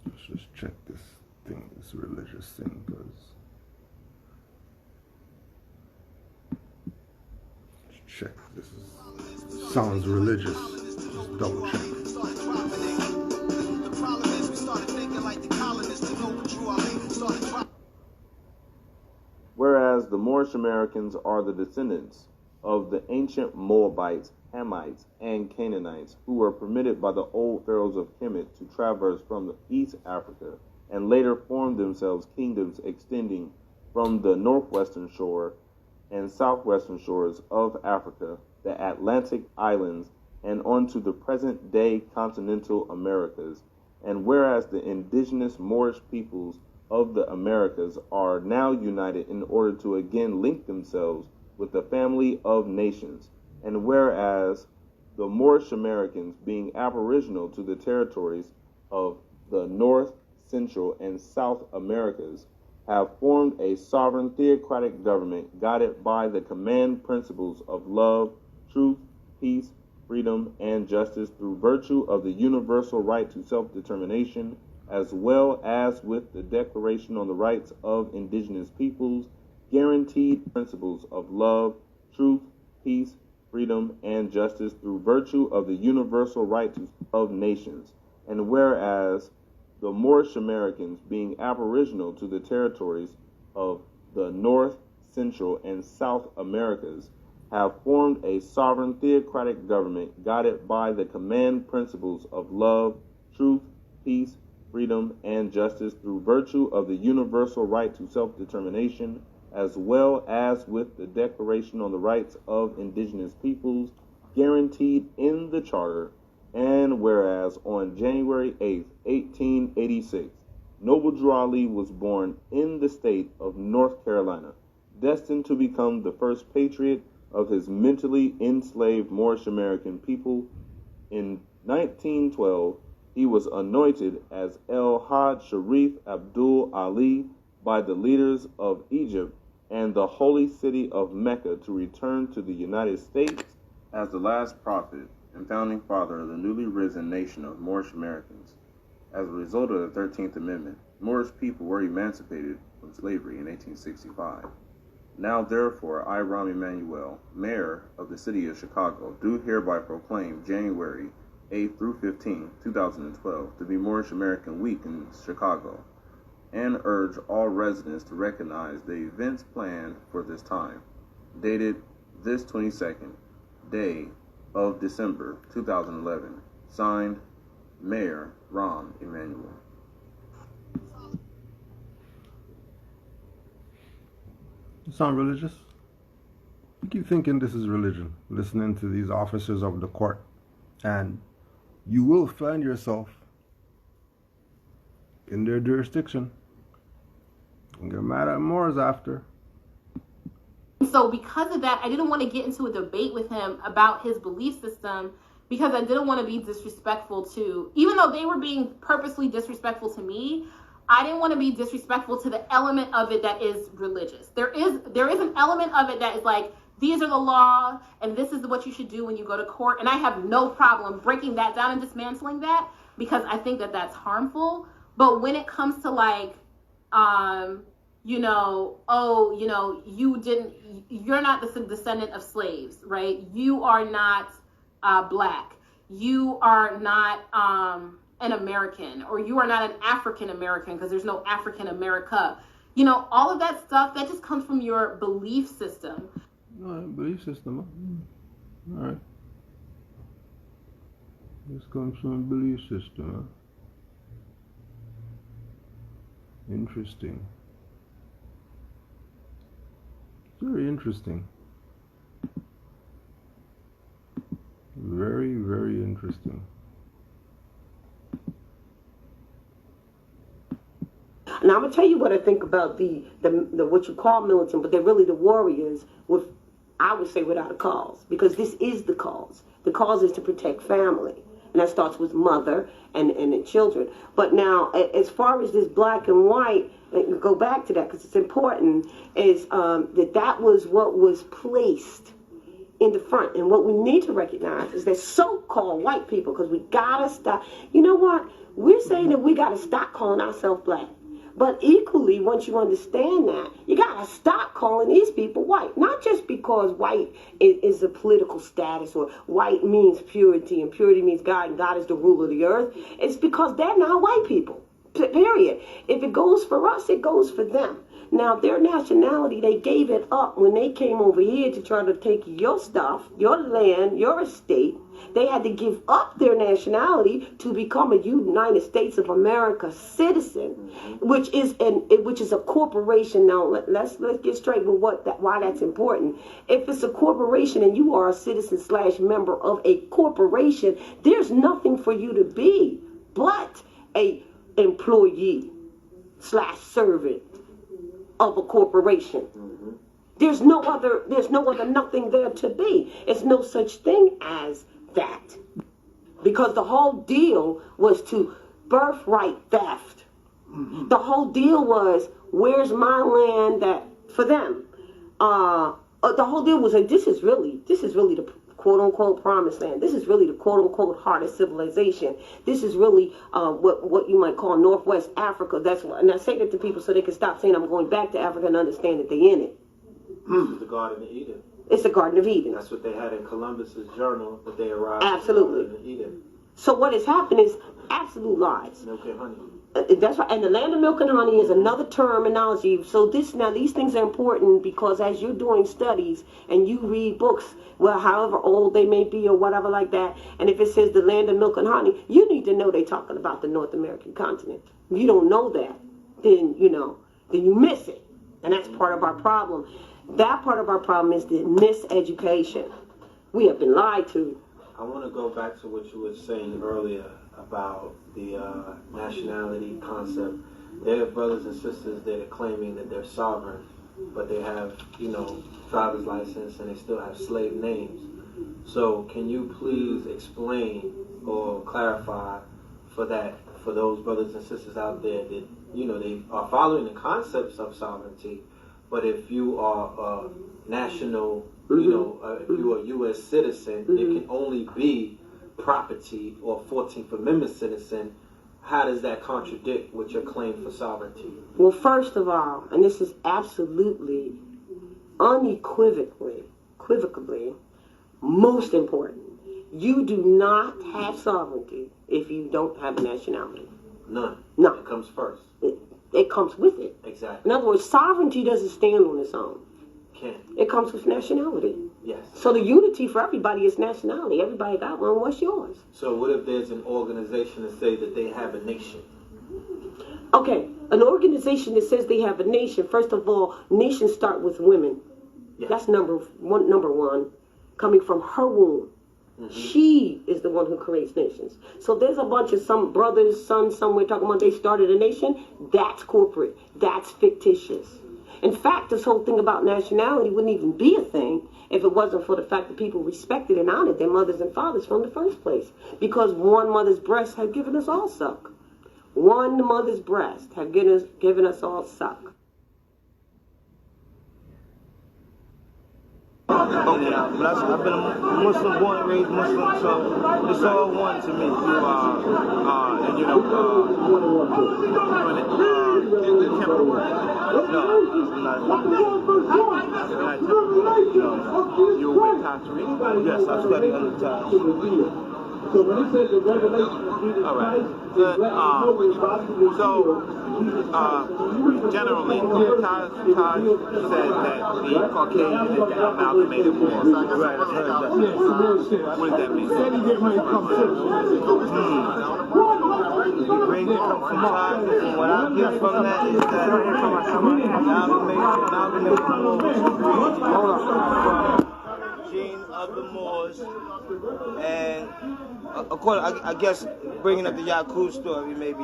Let's just check this thing, this religious thing, because check. This sounds religious. Just double check. Whereas the Moorish Americans are the descendants of the ancient Moabites, Hamites, and Canaanites, who were permitted by the old pharaohs of Kemet to traverse from East Africa, and later formed themselves kingdoms extending from the northwestern shore and southwestern shores of Africa, the Atlantic islands, and onto the present-day continental Americas. And whereas the indigenous Moorish peoples of the Americas are now united in order to again link themselves with the family of nations, and whereas the Moorish Americans, being aboriginal to the territories of the North, Central, and South Americas, have formed a sovereign theocratic government guided by the command principles of love, truth, peace, freedom, and justice through virtue of the universal right to self-determination, as well as with the Declaration on the Rights of Indigenous Peoples, guaranteed principles of love, truth, peace, freedom, and justice through virtue of the universal right of nations. And whereas the Moorish Americans, being aboriginal to the territories of the North, Central, and South Americas, have formed a sovereign theocratic government guided by the command principles of love, truth, peace, freedom, and justice through virtue of the universal right to self-determination, as well as with the Declaration on the Rights of Indigenous Peoples, guaranteed in the Charter. And whereas on January 8, 1886, Noble Drew Ali was born in the state of North Carolina, destined to become the first patriot of his mentally enslaved Moorish American people. In 1912, he was anointed as El Hajj Sharif Abdul Ali by the leaders of Egypt and the holy city of Mecca to return to the United States as the last prophet and founding father of the newly risen nation of Moorish Americans. As a result of the 13th Amendment, Moorish people were emancipated from slavery in 1865. Now therefore, I, Rahm Emanuel, Mayor of the City of Chicago, do hereby proclaim January 8 through 15, 2012, to be Moorish American Week in Chicago, and urge all residents to recognize the events planned for this time, dated this 22nd day of December 2011. Signed, Mayor Rahm Emanuel. You sound religious? You keep thinking this is religion, listening to these officers of the court, and you will find yourself in their jurisdiction and get mad at Moors after. So so because of that, I didn't want to get into a debate with him about his belief system because I didn't want to be disrespectful to, even though they were being purposely disrespectful to me, I didn't want to be disrespectful to the element of it that is religious. There is an element of it that is like, these are the law, and this is what you should do when you go to court. And I have no problem breaking that down and dismantling that because I think that that's harmful. But when it comes to like, you're not the descendant of slaves, right? You are not black. You are not an American, or you are not an African American because there's no African America. You know, all of that stuff that just comes from your belief system. All right, belief system. All right. This comes from a belief system. Huh? Interesting. Very interesting. Very, very interesting. Now I'm gonna tell you what I think about the what you call militant, but they're really the warriors with, I would say, without a cause, because this is the cause. The cause is to protect family, and that starts with mother and the children. But now, as far as this black and white, go back to that because it's important. Is that was what was placed in the front, and what we need to recognize is that so-called white people, because we gotta stop. You know what? We're saying that we gotta stop calling ourselves black. But equally, once you understand that, you gotta stop calling these people white. Not just because white is a political status, or white means purity, and purity means God, and God is the ruler of the earth. It's because they're not white people, period. If it goes for us, it goes for them. Now, their nationality, they gave it up when they came over here to try to take your stuff, your land, your estate. They had to give up their nationality to become a United States of America citizen, which is a corporation. Now, let's get straight with why that's important. If it's a corporation and you are a citizen / member of a corporation, there's nothing for you to be but a employee / servant of a corporation. There's no other nothing there to be. It's no such thing as that. Because the whole deal was to birthright theft. The whole deal was, where's my land that for them? The whole deal was like, this is really the quote unquote promised land. This is really the quote unquote heart of civilization. This is really what you might call Northwest Africa. That's what, and I say that to people so they can stop saying I'm going back to Africa and understand that they're in it. It's the Garden of Eden. It's the Garden of Eden. That's what they had in Columbus's journal that they arrived. Absolutely. In the Garden of Eden. So what has happened is absolute lies. Milk and honey. That's right. And the land of milk and honey is another terminology. So these things are important because as you're doing studies and you read books, well, however old they may be or whatever like that, and if it says the land of milk and honey, you need to know they're talking about the North American continent. If you don't know that, then you miss it. And that's part of our problem. That part of our problem is the miseducation. We have been lied to. I want to go back to what you were saying earlier about the nationality concept. There are brothers and sisters that are claiming that they're sovereign, but they have, driver's license and they still have slave names. So can you please explain or clarify for those brothers and sisters out there that, they are following the concepts of sovereignty, but if you are a national, if you are a U.S. citizen, it can only be property or 14th Amendment citizen. How does that contradict with your claim for sovereignty? Well, first of all, and this is absolutely, unequivocally, most important, you do not have sovereignty if you don't have a nationality. None. No. It comes first. It comes with it. Exactly. In other words, sovereignty doesn't stand on its own. Can. It comes with nationality. Yes. So the unity for everybody is nationality. Everybody got one. What's yours? So what if there's an organization that say that they have a nation? Okay, an organization that says they have a nation. First of all, nations start with women. Yeah. That's number one, coming from her womb. She is the one who creates nations. So there's a bunch of some brothers, sons somewhere talking about they started a nation. That's corporate. That's fictitious. In fact, this whole thing about nationality wouldn't even be a thing if it wasn't for the fact that people respected and honored their mothers and fathers from the first place. Because one mother's breast had given us all suck. One mother's breast had given us all suck. I've been a Muslim, born and raised Muslim, so it's all one to me. And you know, you're with Tashreeq? Yes, I study under Tashreeq. So when it says the revelation of Jesus Christ, generally, Taj said that the Caucasian is the amalgamated Moors. Right, I've heard that. What does that mean? said he didn't really come Where you come from Taj, and what I get from that is that amalgamated gene of the Moors, and according, I guess, bringing up the Yaqub story, maybe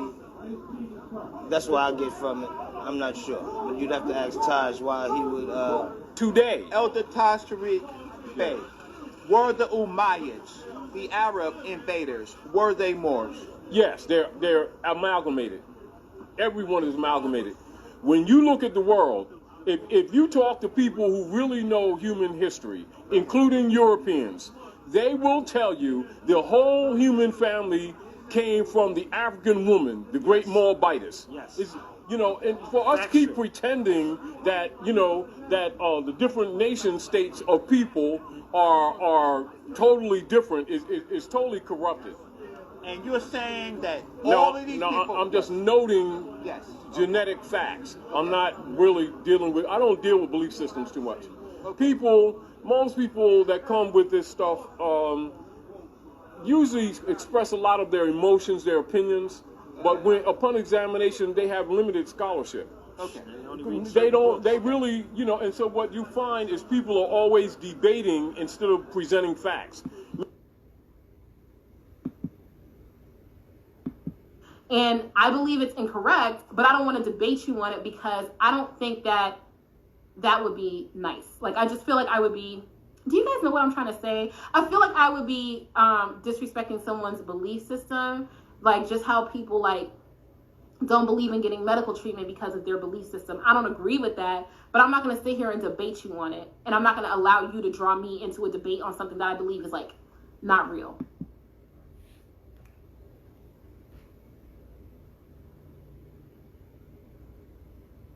that's what I get from it. I'm not sure, but you'd have to ask Taj why he would. Today, Elder Tashreeq Bey, were the Umayyads, the Arab invaders, were they Moors? Yes, they're amalgamated. Everyone is amalgamated. When you look at the world, if you talk to people who really know human history, including Europeans, they will tell you the whole human family came from the African woman, the great Moabitess. Yes. You know, and for us to keep pretending that, you know, that the different nation states of people are totally different is totally corrupted. And you're saying that all of these people... I'm just noting genetic facts. I'm not really dealing with... I don't deal with belief systems too much. Most people that come with this stuff usually express a lot of their emotions, their opinions, but when upon examination, they have limited scholarship. Okay. They really, you know, and so what you find is people are always debating instead of presenting facts. And I believe it's incorrect, but I don't want to debate you on it because I don't think that would be nice. Like, I just feel like I would be, do you guys know what I'm trying to say? I feel like I would be disrespecting someone's belief system, like just how people like don't believe in getting medical treatment because of their belief system. I don't agree with that, but I'm not going to sit here and debate you on it. And I'm not going to allow you to draw me into a debate on something that I believe is like not real.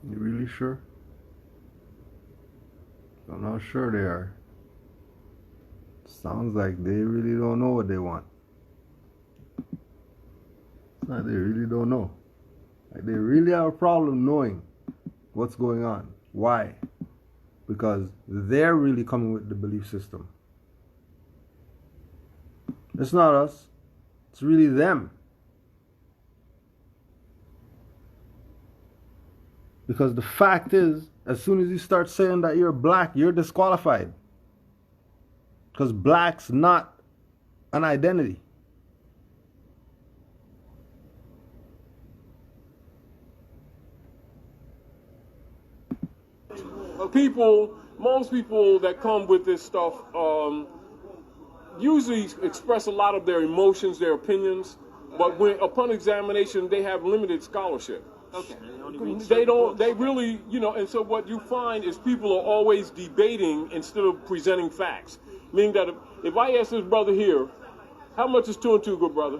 You really sure? I'm not sure they are. Sounds like they really don't know what they want. It's like they really don't know. Like they really have a problem knowing what's going on. Why? Because they're really coming with the belief system. It's not us. It's really them. Because the fact is, as soon as you start saying that you're black, you're disqualified. Because black's not an identity. Most people that come with this stuff usually express a lot of their emotions, their opinions, but when upon examination, they have limited scholarship. Okay. They really, you know, and so what you find is people are always debating instead of presenting facts. Meaning that if I ask this brother here, how much is 2 and 2, good brother?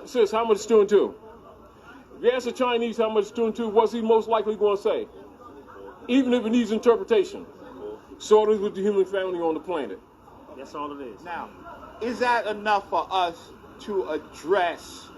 Sis, how much is 2 and 2? If you ask a Chinese how much is 2 and 2, what's he most likely going to say? Even if it needs interpretation. So it is with the human family on the planet. That's all it is. Now, is that enough for us to address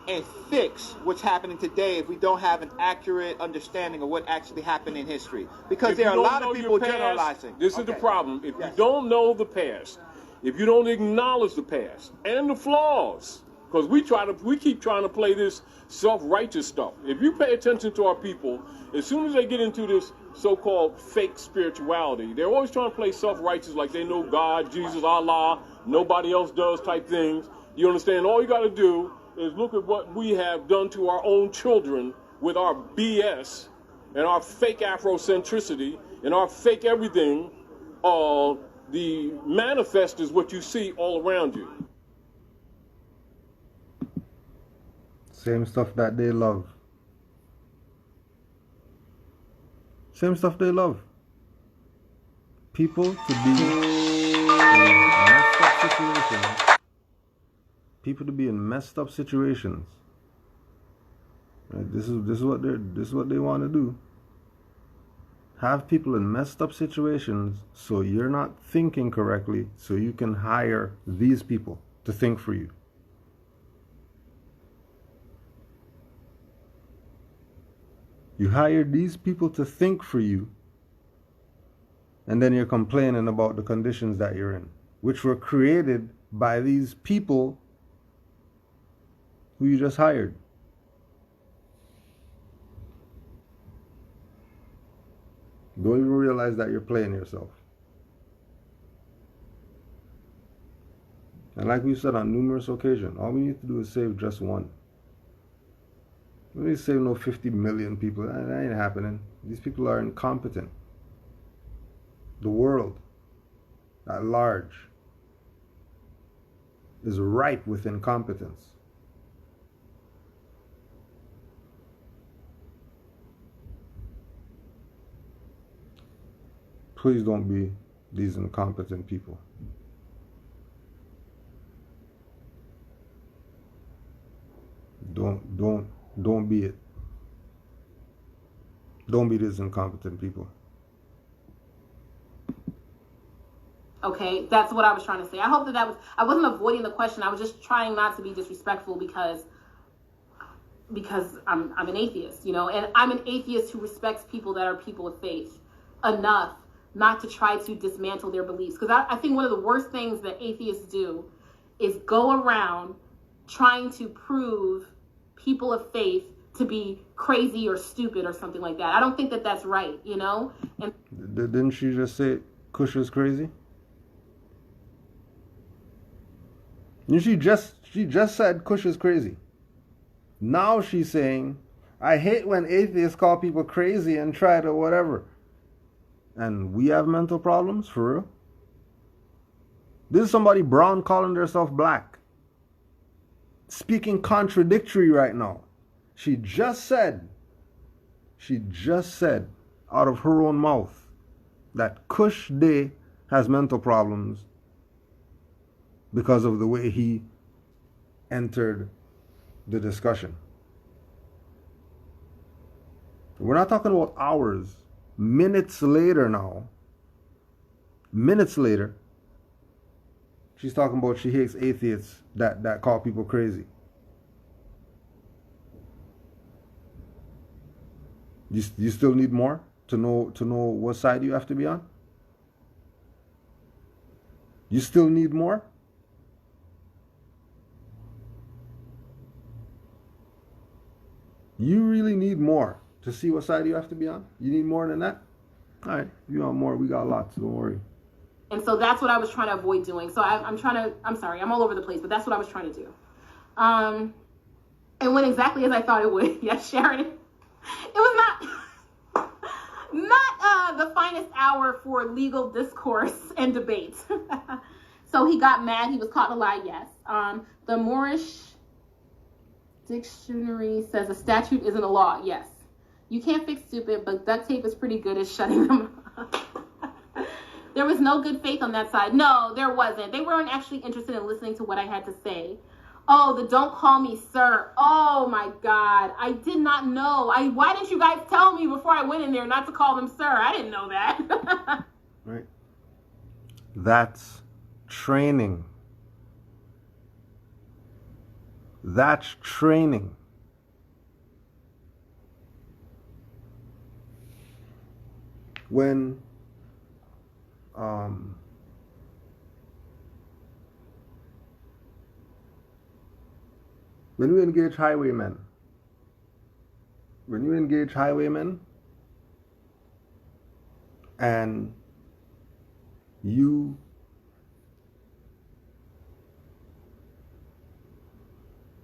and fix what's happening today if we don't have an accurate understanding of what actually happened in history? Because there are a lot of people generalizing. This is the problem. If you don't know the past, if you don't acknowledge the past and the flaws, because we keep trying to play this self-righteous stuff. If you pay attention to our people, as soon as they get into this so-called fake spirituality, they're always trying to play self-righteous like they know God, Jesus, Allah, nobody else does type things. You understand? All you got to do is look at what we have done to our own children with our BS, and our fake Afrocentricity and our fake everything, the manifest is what you see all around you. Same stuff that they love. Same stuff they love. People to be in messed up situations. People to be in messed up situations. Right? This is what they want to do. Have people in messed up situations so you're not thinking correctly, so you can hire these people to think for you. You hire these people to think for you, and then you're complaining about the conditions that you're in, which were created by these people who you just hired. Don't even realize that you're playing yourself. And like we said on numerous occasions, all we need to do is save just one. We need to save no 50 million people. That ain't happening. These people are incompetent. The world at large is ripe with incompetence. Please don't be these incompetent people. Don't be it. Don't be these incompetent people. Okay, that's what I was trying to say. I hope that was, I wasn't avoiding the question. I was just trying not to be disrespectful because I'm an atheist, you know, and I'm an atheist who respects people that are people of faith enough not to try to dismantle their beliefs. Because I think one of the worst things that atheists do is go around trying to prove people of faith to be crazy or stupid or something like that. I don't think that that's right, you know? And didn't she just say Kush is crazy? She just said Kush is crazy. Now she's saying, I hate when atheists call people crazy and try to whatever. And we have mental problems, for real? This is somebody brown calling themselves black. Speaking contradictory right now. She just said out of her own mouth that Kush Day has mental problems because of the way he entered the discussion. We're not talking about hours. Minutes later now. Minutes later. She's talking about she hates atheists that call people crazy. You still need more to know what side you have to be on? You still need more? You really need more to see what side you have to be on? You need more than that? All right, if you want more, we got lots, don't worry. And so that's what I was trying to avoid doing. So I'm sorry, I'm all over the place, but that's what I was trying to do. And went exactly as I thought it would. Yes, Sharon. It was not the finest hour for legal discourse and debate. So he got mad. He was caught in a lie, yes. The Moorish dictionary says a statute isn't a law, yes. You can't fix stupid, but duct tape is pretty good at shutting them up. There was no good faith on that side. No, there wasn't. They weren't actually interested in listening to what I had to say. Oh, the don't call me sir. Oh my God. I did not know. Why didn't you guys tell me before I went in there not to call them sir? I didn't know that. Right. That's training. That's training. When we engage highwaymen, when you engage highwaymen and you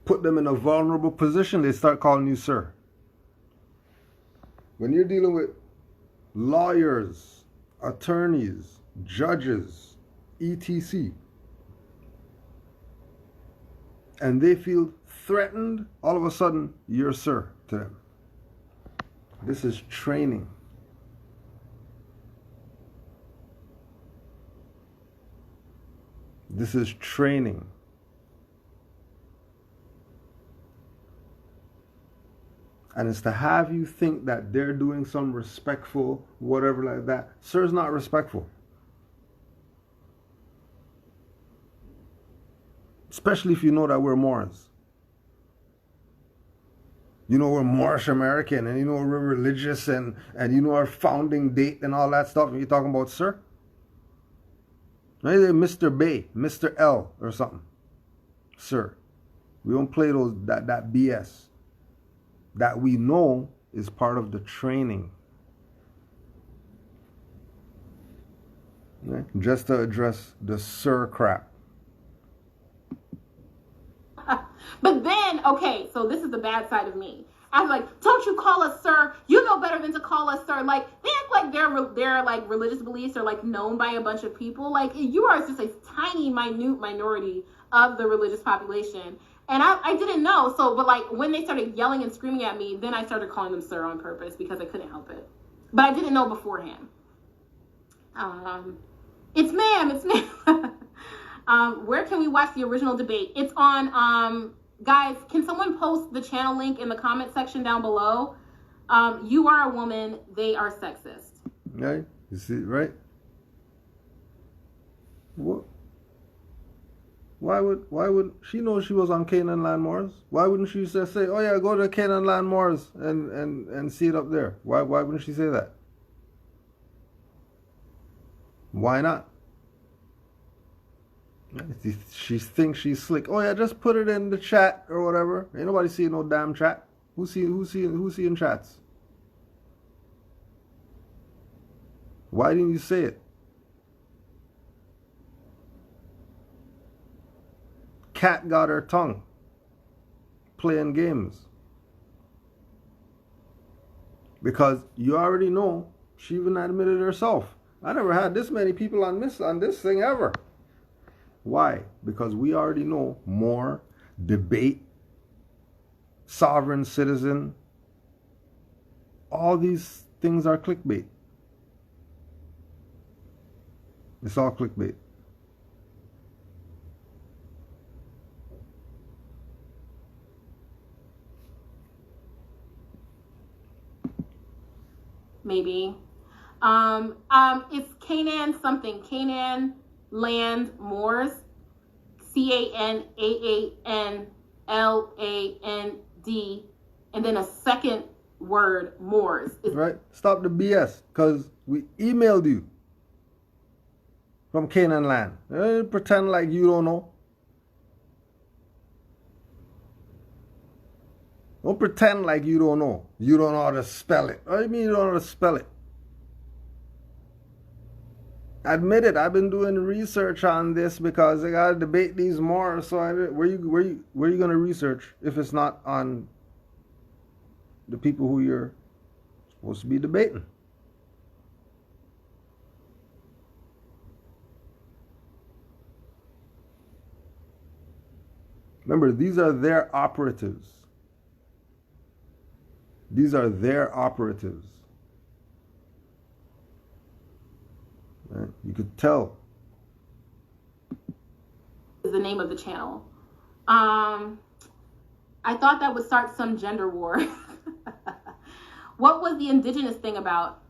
put them in a vulnerable position, they start calling you sir. when you're dealing with lawyers, attorneys, judges, etc., and they feel threatened, all of a sudden you're sir to them. This is training. This is training. And it's to have you think that they're doing some respectful, whatever like that. Sir's not respectful. Especially if you know that we're Moors. You know we're Moorish American, and you know we're religious, and you know our founding date and all that stuff. And you're talking about sir? Maybe Mr. Bay, Mr. L or something. Sir. We don't play that BS. That we know is part of the training. Okay? Just to address the sir crap. But then, okay, so this is the bad side of me. I was like, don't you call us sir? You know better than to call us sir. Like, they act like their like religious beliefs are like known by a bunch of people. Like, you are just a tiny, minute minority of the religious population. And I didn't know. So, but like when they started yelling and screaming at me, then I started calling them sir on purpose because I couldn't help it. But I didn't know beforehand. It's ma'am. Where can we watch the original debate? It's on, guys, can someone post the channel link in the comment section down below? You are a woman, they are sexist. Right? You see, right? What? Why would she know she was on Canaanland Moors? Why wouldn't she just say, oh yeah, go to Canaanland Moors and see it up there? Why wouldn't she say that? Why not? She thinks she's slick. Oh yeah, just put it in the chat or whatever. Ain't nobody seeing no damn chat. Who's seeing chats? Why didn't you say it? Cat got her tongue playing games. Because you already know, she even admitted herself. I never had this many people on this thing ever. Why? Because we already know more debate, sovereign citizen, all these things are clickbait. It's all clickbait. Maybe. It's Canaan something. Canaanland Moors. CANAANLAND. And then a second word, Moors. Right? Stop the BS. Because we emailed you from Canaanland. Pretend like you don't know. Don't pretend like you don't know. You don't know how to spell it. What do you mean you don't know how to spell it? Admit it. I've been doing research on this because I gotta debate these more. So where you gonna research if it's not on the people who you're supposed to be debating? Remember, these are their operatives. These are their operatives. Right? You could tell. Is the name of the channel. I thought that would start some gender war. What was the indigenous thing about?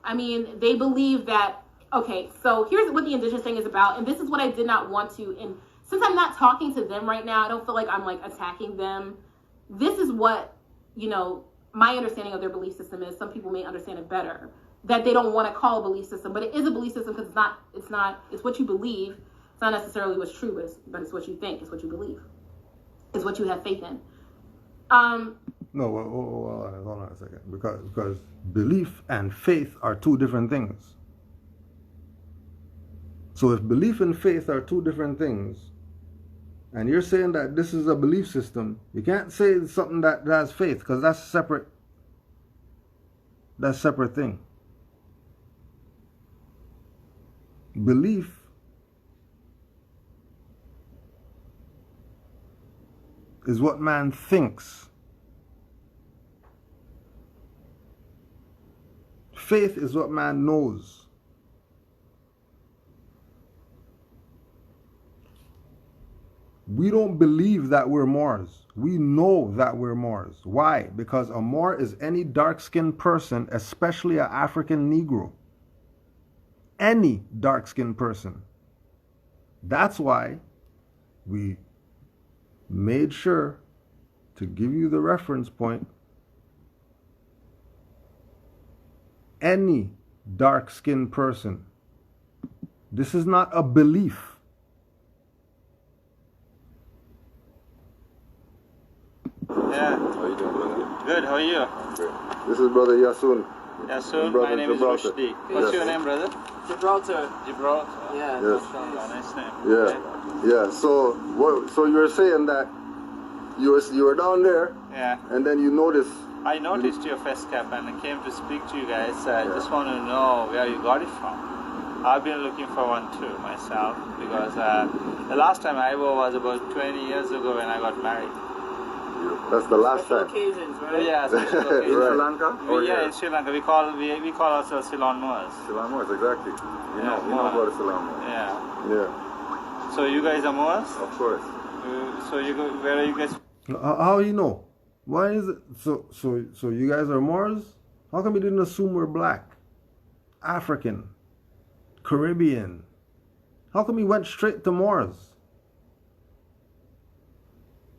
I mean, they believe that, okay, so here's what the indigenous thing is about, and this is what I did not want to, and since I'm not talking to them right now, I don't feel like I'm like attacking them. This is what, you know, my understanding of their belief system is. Some people may understand it better, that they don't want to call a belief system, but it is a belief system because it's what you believe. It's not necessarily what's true, but it's what you think, it's what you believe, it's what you have faith in. No, hold on a second, because belief and faith are two different things. So if belief and faith are two different things, and you're saying that this is a belief system, you can't say it's something that has faith, because that's separate. That's a separate thing. Belief is what man thinks. Faith is what man knows. We don't believe that we're Moors. We know that we're Moors. Why? Because a Moor is any dark-skinned person, especially an African Negro. Any dark-skinned person. That's why we made sure to give you the reference point. Any dark-skinned person. This is not a belief. Yeah. How you doing, brother? Good, how are you? This is Brother Yasun. Yasun, Brother my name Gibraltar. is Rushdie. What's your name, brother? Gibraltar. Gibraltar. Yeah. Yes. Mashallah, nice name. Yeah. Yeah. So you were saying that you were down there, Yeah. and then you noticed. I noticed your face cap and I came to speak to you guys. I just want to know where you got it from. I've been looking for one too myself because the last time I wore was about 20 years ago when I got married. That's the last Special time. occasions, right? Yeah, special In occasion. Sri Lanka? Yeah, in Sri Lanka. We call ourselves Ceylon Moors. Ceylon Moors, exactly. You know about the Ceylon Moors. Yeah. Yeah. So you guys are Moors? Of course. So you go, where are you guys? How you know? Why is it so you guys are Moors? How come you didn't assume we're black? African, Caribbean. How come you went straight to Moors?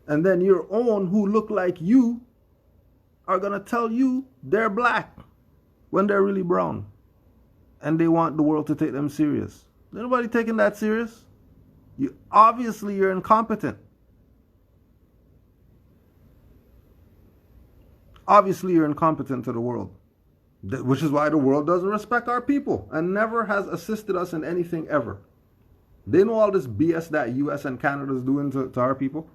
And then your own who look like you are gonna tell you they're black when they're really brown. And they want the world to take them serious. Nobody taking that serious. Obviously you're incompetent. Obviously you're incompetent to the world. Which is why the world doesn't respect our people and never has assisted us in anything ever. They know all this BS that US and Canada is doing to our people.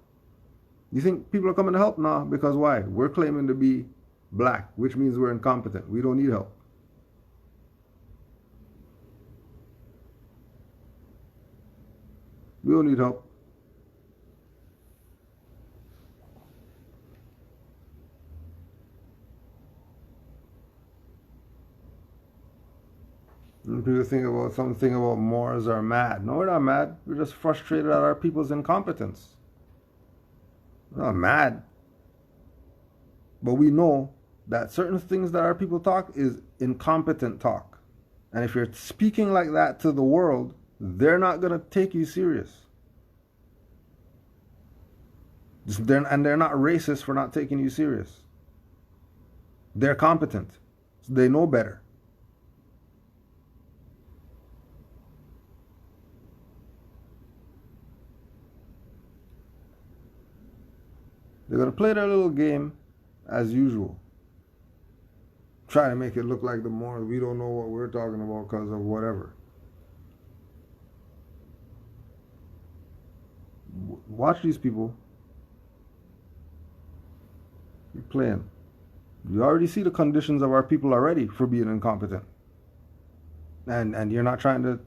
You think people are coming to help? No, because why? We're claiming to be black, which means we're incompetent. We don't need help. We don't need help. And people think about something about Moors are mad. No, we're not mad. We're just frustrated at our people's incompetence. We're not mad. But we know that certain things that our people talk is incompetent talk. And if you're speaking like that to the world, they're not going to take you serious. And they're not racist for not taking you serious. They're competent. So they know better. They're going to play their little game as usual. Try to make it look like the more we don't know what we're talking about because of whatever. Watch these people. You're playing. You already see the conditions of our people already for being incompetent. And you're not trying to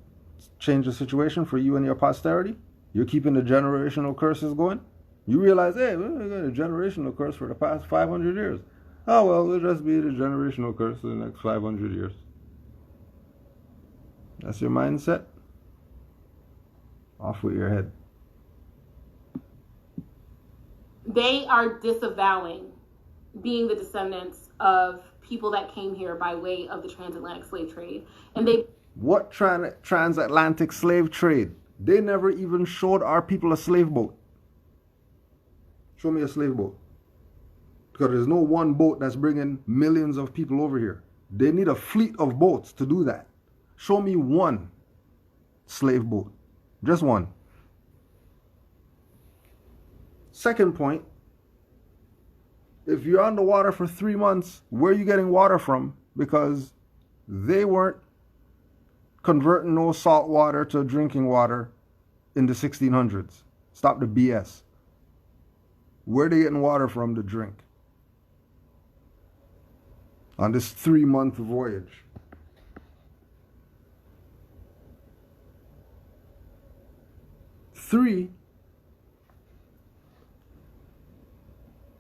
change the situation for you and your posterity? You're keeping the generational curses going? You realize, hey, we got a generational curse for the past 500 years. Oh, well, it'll just be the generational curse for the next 500 years. That's your mindset? Off with your head. They are disavowing being the descendants of people that came here by way of the transatlantic slave trade. And they... What transatlantic slave trade? They never even showed our people a slave boat. Show me a slave boat. Because there's no one boat that's bringing millions of people over here. They need a fleet of boats to do that. Show me one slave boat. Just one. Second point, if you're on the water for 3 months, where are you getting water from? Because they weren't converting no salt water to drinking water in the 1600s. Stop the BS. Where are they getting water from to drink? on this 3-month voyage. Three,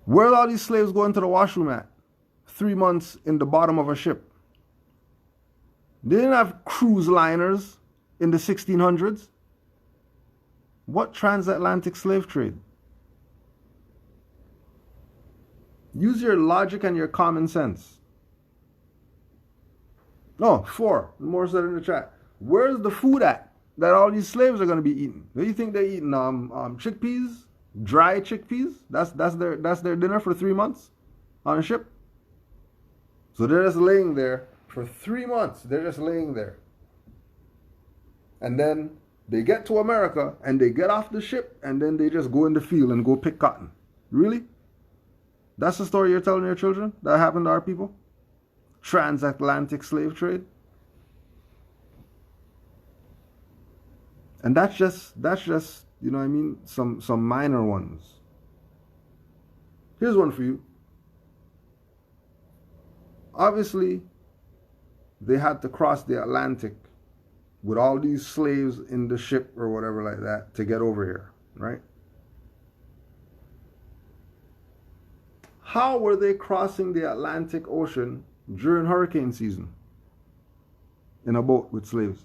where are all these slaves going to the washroom at? 3 months in the bottom of a ship. They didn't have cruise liners in the 1600s. What transatlantic slave trade? Use your logic and your common sense. No, 4. More said in the chat. Where's the food at that all these slaves are going to be eating? Do you think they're eating chickpeas? Dry chickpeas? That's their dinner for 3 months on a ship? So they're just laying there for 3 months. They're just laying there. And then they get to America and they get off the ship and then they just go in the field and go pick cotton. Really? That's the story you're telling your children? That happened to our people? Transatlantic slave trade? And that's just, you know what I mean, some minor ones. Here's one for you. Obviously, they had to cross the Atlantic with all these slaves in the ship or whatever like that to get over here, right? How were they crossing the Atlantic Ocean during hurricane season in a boat with slaves?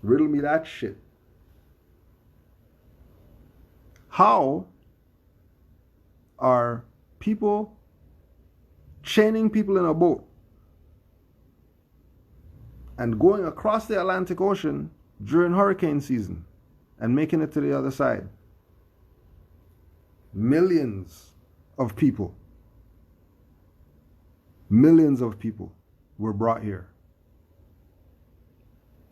Riddle me that shit. How are people chaining people in a boat and going across the Atlantic Ocean during hurricane season and making it to the other side? Millions of people were brought here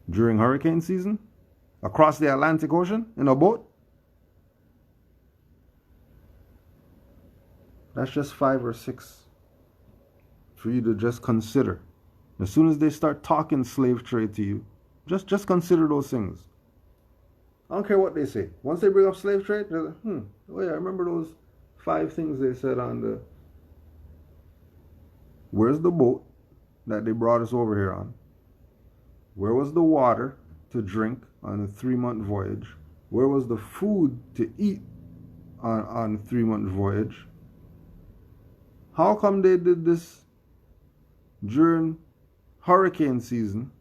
during hurricane season across the Atlantic Ocean in a boat. That's just 5 or 6 for you to just consider. As soon as they start talking slave trade to you, just consider those things. I don't care what they say. Once they bring up slave trade, they're like, oh yeah, I remember those 5 things they said on the... Where's the boat that they brought us over here on? Where was the water to drink on a 3-month voyage? Where was the food to eat on a 3-month voyage? How come they did this during hurricane season?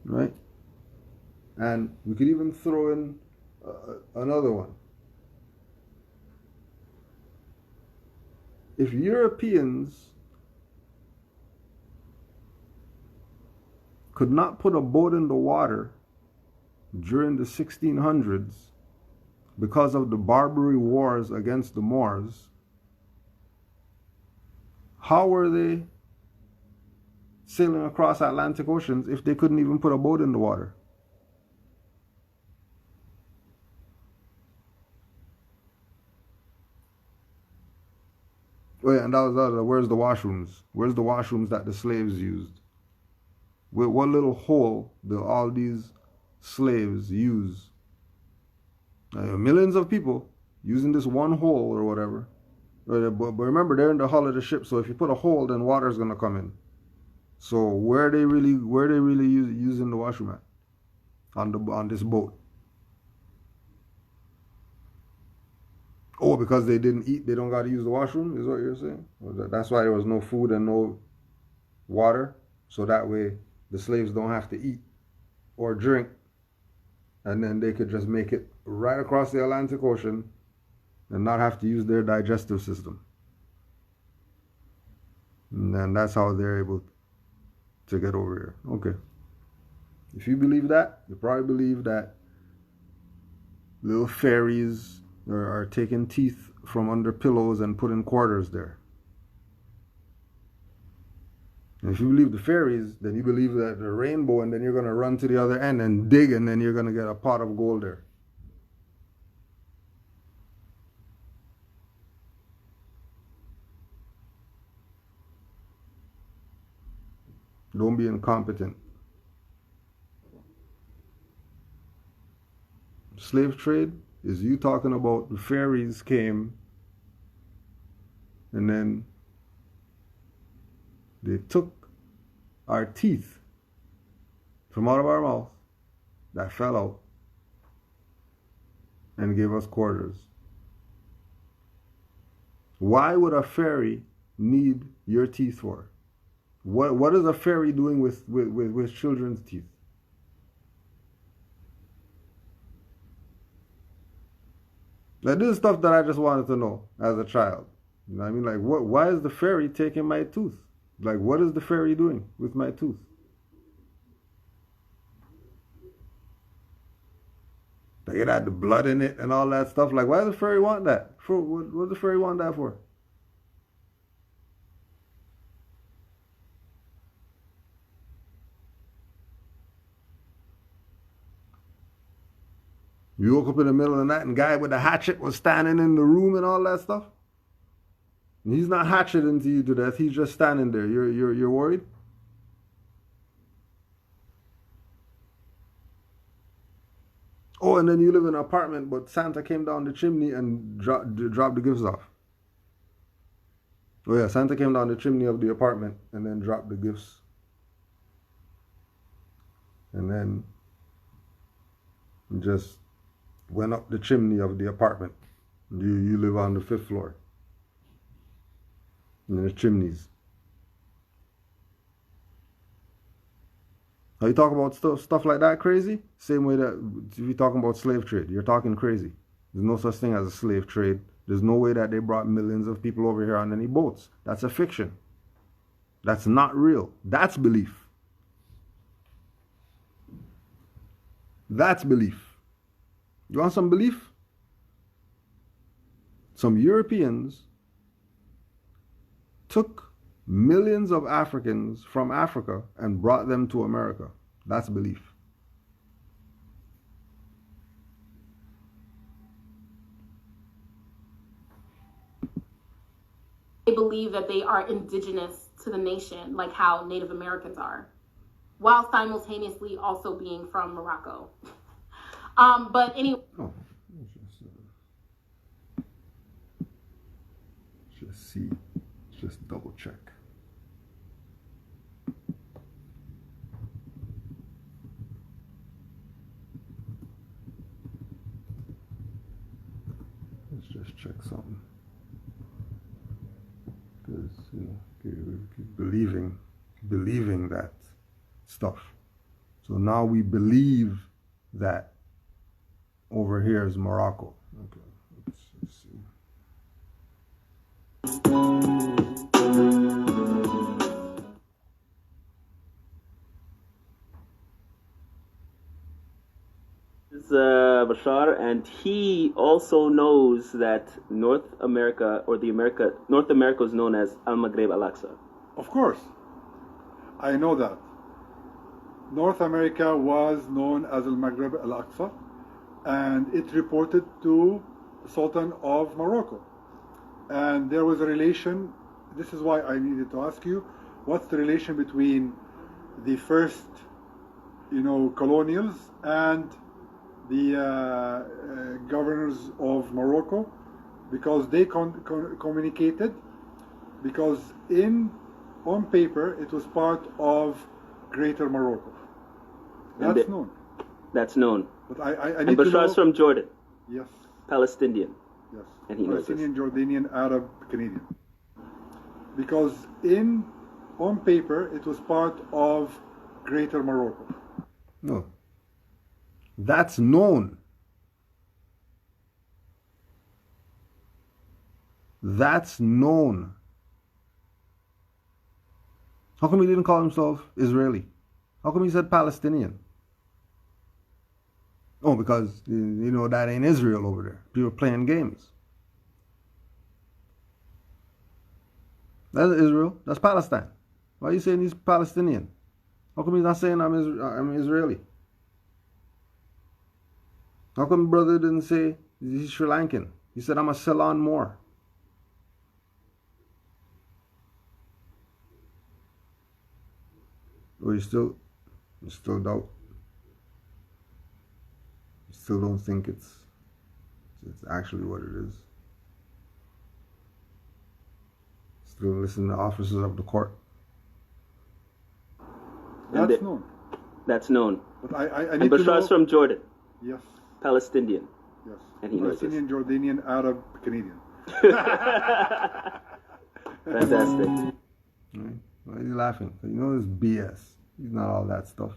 Right? And we could even throw in another one. If Europeans could not put a boat in the water during the 1600s because of the Barbary wars against the Moors, how were they sailing across Atlantic Oceans if they couldn't even put a boat in the water? Oh yeah, and that was the other. Where's the washrooms? Where's the washrooms that the slaves used? What little hole do all these slaves use? Millions of people using this one hole or whatever. But remember, they're in the hull of the ship, so if you put a hole, then water's gonna come in. So where are they really using the washroom at? On this boat? Oh, because they didn't eat, they don't got to use the washroom, is what you're saying? That's why there was no food and no water, so that way the slaves don't have to eat or drink, and then they could just make it right across the Atlantic Ocean and not have to use their digestive system. And then that's how they're able to get over here. Okay. If you believe that, you probably believe that little fairies are taking teeth from under pillows and putting quarters there. And if you believe the fairies, then you believe that the rainbow, and then you're going to run to the other end and dig, and then you're going to get a pot of gold there. Don't be incompetent. Slave trade is you talking about the fairies came and then they took our teeth from out of our mouth that fell out and gave us quarters. Why would a fairy need your teeth for? What is a fairy doing with children's teeth? Like, this is stuff that I just wanted to know as a child. You know what I mean? Like, why is the fairy taking my tooth? Like, what is the fairy doing with my tooth? Like, it had the blood in it and all that stuff. Like, why does the fairy want that? What does the fairy want that for? You woke up in the middle of the night and guy with the hatchet was standing in the room and all that stuff? And he's not hatcheting you to death. He's just standing there. You're worried? Oh, and then you live in an apartment, but Santa came down the chimney and dropped the gifts off. Oh yeah, Santa came down the chimney of the apartment and then dropped the gifts. And then just went up the chimney of the apartment. You live on the 5th floor. And there's chimneys. Are you talking about stuff like that crazy? Same way that if you're talking about slave trade, you're talking crazy. There's no such thing as a slave trade. There's no way that they brought millions of people over here on any boats. That's a fiction. That's not real. That's belief. That's belief. You want some belief? Some Europeans took millions of Africans from Africa and brought them to America. That's belief. They believe that they are indigenous to the nation, like how Native Americans are, while simultaneously also being from Morocco. But anyway. Oh, just see, just double check. Let's just check something. Because, you know, keep believing that stuff. So now we believe that over here is Morocco. Okay, let's see. This is Bashar, and he also knows that North America is known as Al-Maghreb Al-Aqsa. Of course, I know that. North America was known as Al-Maghreb Al-Aqsa, and it reported to the Sultan of Morocco. And there was a relation. This is why I needed to ask you, what's the relation between the first, colonials and the governors of Morocco, because they communicated, because on paper it was part of Greater Morocco. That's known. That's known. But I and need to know. Bashar's from Jordan. Yes. Palestinian. Yes. And he knows this. Palestinian, Jordanian, Arab, Canadian. Because on paper it was part of Greater Morocco. No. That's known. That's known. How come he didn't call himself Israeli? How come he said Palestinian? Oh, because, that ain't Israel over there. People playing games. That's Israel. That's Palestine. Why are you saying he's Palestinian? How come he's not saying I'm Israeli? How come brother didn't say he's Sri Lankan? He said I'm a Ceylon Moor. Or you still doubt? You still don't think it's It's actually what it is. Still listen to officers of the court. That's known. That's known. But I and need to know. Bashar's from Jordan. Yes. Palestinian. Yes. And he knows this. Palestinian, Jordanian, Arab, Canadian. Fantastic. Right? Why are you laughing? You know it's BS. He's not all that stuff.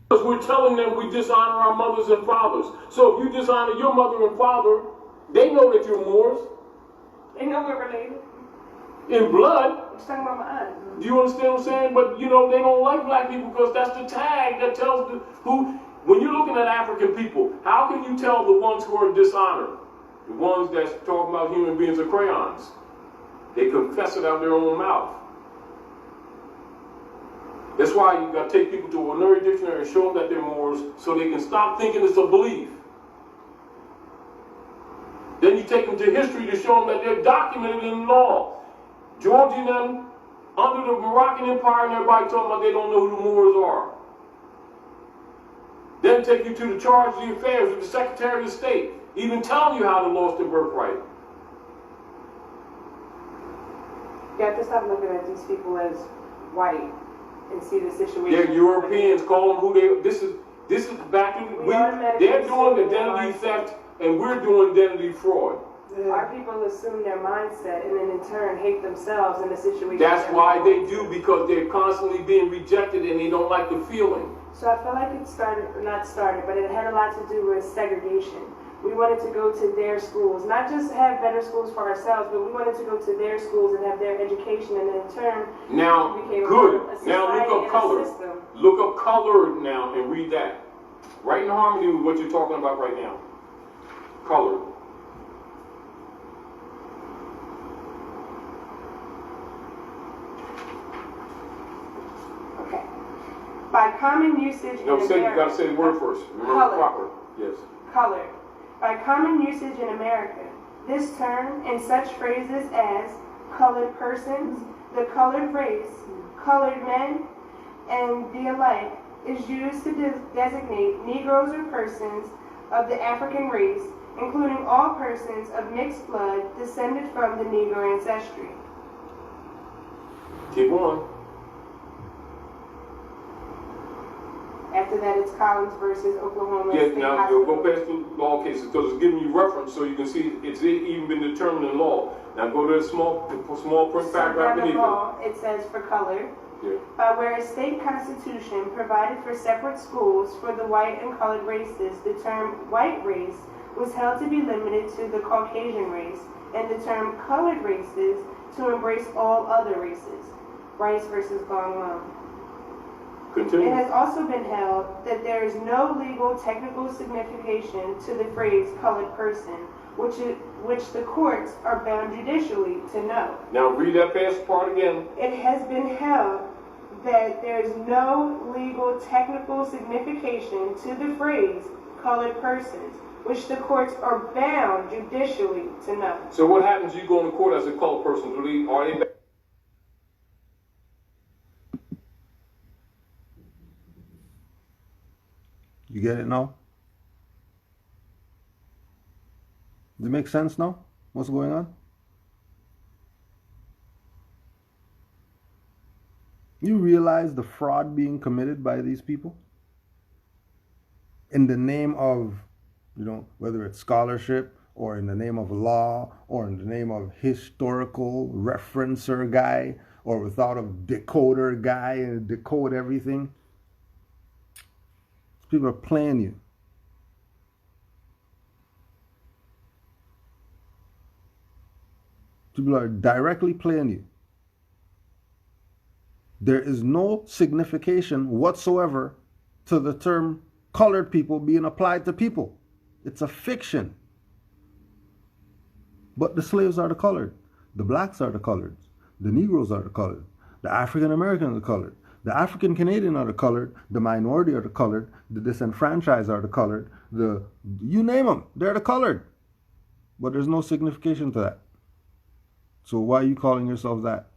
Because we're telling them we dishonor our mothers and fathers. So if you dishonor your mother and father, they know that you're Moors. They know we're related. In blood. I'm talking about my aunt. Do you understand what I'm saying? But you know, they don't like black people because that's the tag that tells the, who, when you're looking at African people, how can you tell the ones who are dishonored? The ones that's talking about human beings are crayons. They confess it out of their own mouth. That's why you got to take people to a Ordinary Dictionary and show them that they're Moors so they can stop thinking it's a belief. Then you take them to history to show them that they're documented in law. Georgia and them, under the Moroccan Empire, and everybody talking about they don't know who the Moors are. Then take you to the charge of the affairs with the Secretary of State, even telling you how they lost their birthright. You have to stop looking at these people as white and see the situation. They're Europeans, call them who they. This is back in. They're doing identity theft, and we're doing identity fraud. Our people assume their mindset and then in turn hate themselves in the situation. That's why they do, because they're constantly being rejected and they don't like the feeling. So I feel like not started, but it had a lot to do with segregation. We wanted to go to their schools, not just have better schools for ourselves, but we wanted to go to their schools and have their education, and in turn, now, became good. a Now look up color. Look up color now and read that. Right in harmony with what you're talking about right now. Color. Okay. By common usage in America. You gotta say the word first. Remember Color. proper. Yes. Color. By common usage in America, this term in such phrases as colored persons, the colored race, colored men, and the alike is used to designate Negroes or persons of the African race, including all persons of mixed blood descended from the Negro ancestry. Keep on. After that, it's Collins versus Oklahoma Yes, State now Hospital. you'll go past the law cases because it's giving you reference so you can see it's even been determined in law. Now go to the small print paragraph So beneath law, it says for color, Yeah. where a state constitution provided for separate schools for the white and colored races, the term white race was held to be limited to the Caucasian race, and the term colored races to embrace all other races. Rice versus Gong Long. Continue. It has also been held that there is no legal technical signification to the phrase colored person, which the courts are bound judicially to know. Now read that past part again. It has been held that there is no legal technical signification to the phrase colored persons, which the courts are bound judicially to know. So what happens if you go in court as a colored person? Are they You get it now? Does it make sense now? What's going on? You realize the fraud being committed by these people? In the name of, whether it's scholarship or in the name of law or in the name of historical referencer guy or without a decoder guy and decode everything. People are playing you. People are directly playing you. There is no signification whatsoever to the term colored people being applied to people. It's a fiction. But the slaves are the colored. The blacks are the colored. The Negroes are the colored. The African Americans are the colored. The African Canadian are the colored, the minority are the colored, the disenfranchised are the colored, you name them, they're the colored. But there's no signification to that. So why are you calling yourself that?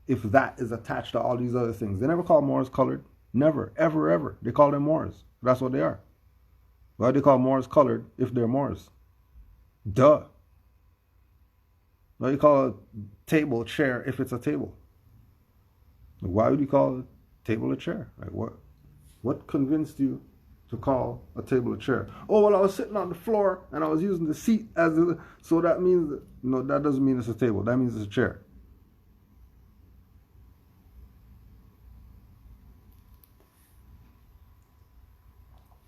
If that is attached to all these other things. They never call Moors colored. Never, ever, ever. They call them Moors. That's what they are. Why do they call Moors colored if they're Moors? Duh. Why do you call a table chair if it's a table? Why would you call a table a chair? Like what convinced you to call a table a chair? Oh, well, I was sitting on the floor and I was using the seat as a, so that means that, no, that doesn't mean it's a table. That means it's a chair.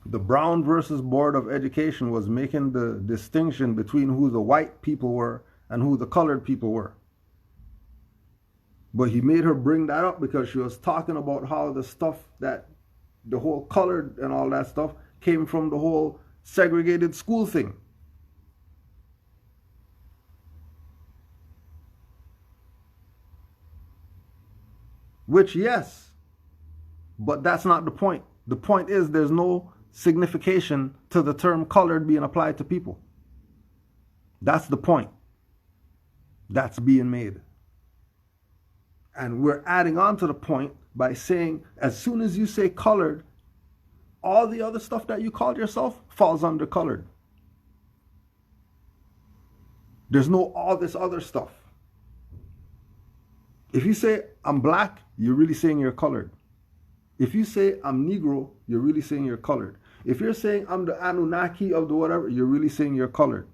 The Brown versus Board of Education was making the distinction between who the white people were and who the colored people were. But he made her bring that up because she was talking about how the stuff that the whole colored and all that stuff came from the whole segregated school thing. Which, yes, but that's not the point. The point is there's no signification to the term colored being applied to people. That's the point that's being made. And we're adding on to the point by saying as soon as you say colored, all the other stuff that you called yourself falls under colored. There's no all this other stuff. If you say I'm black, you're really saying you're colored. If you say I'm Negro, you're really saying you're colored. If you're saying I'm the Anunnaki of the whatever, you're really saying you're colored.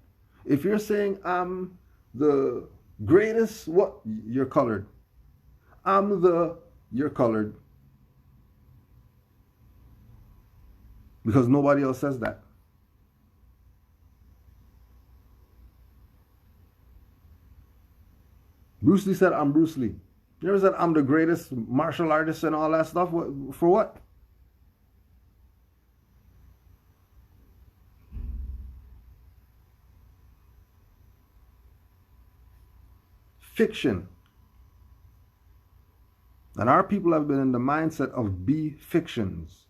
If you're saying I'm the greatest, what? You're colored. You're colored. Because nobody else says that. Bruce Lee said, I'm Bruce Lee. You ever said I'm the greatest martial artist and all that stuff? For what? Fiction. And our people have been in the mindset of be fictions.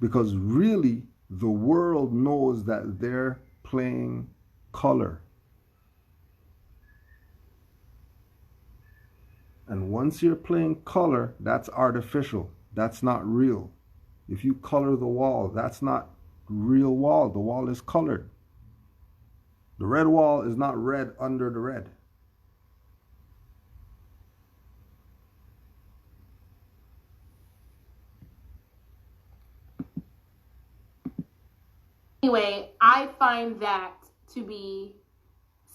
Because really, the world knows that they're playing color. And once you're playing color, that's artificial. That's not real. If you color the wall, that's not real wall. The wall is colored. The red wall is not red under the red. Anyway, I find that to be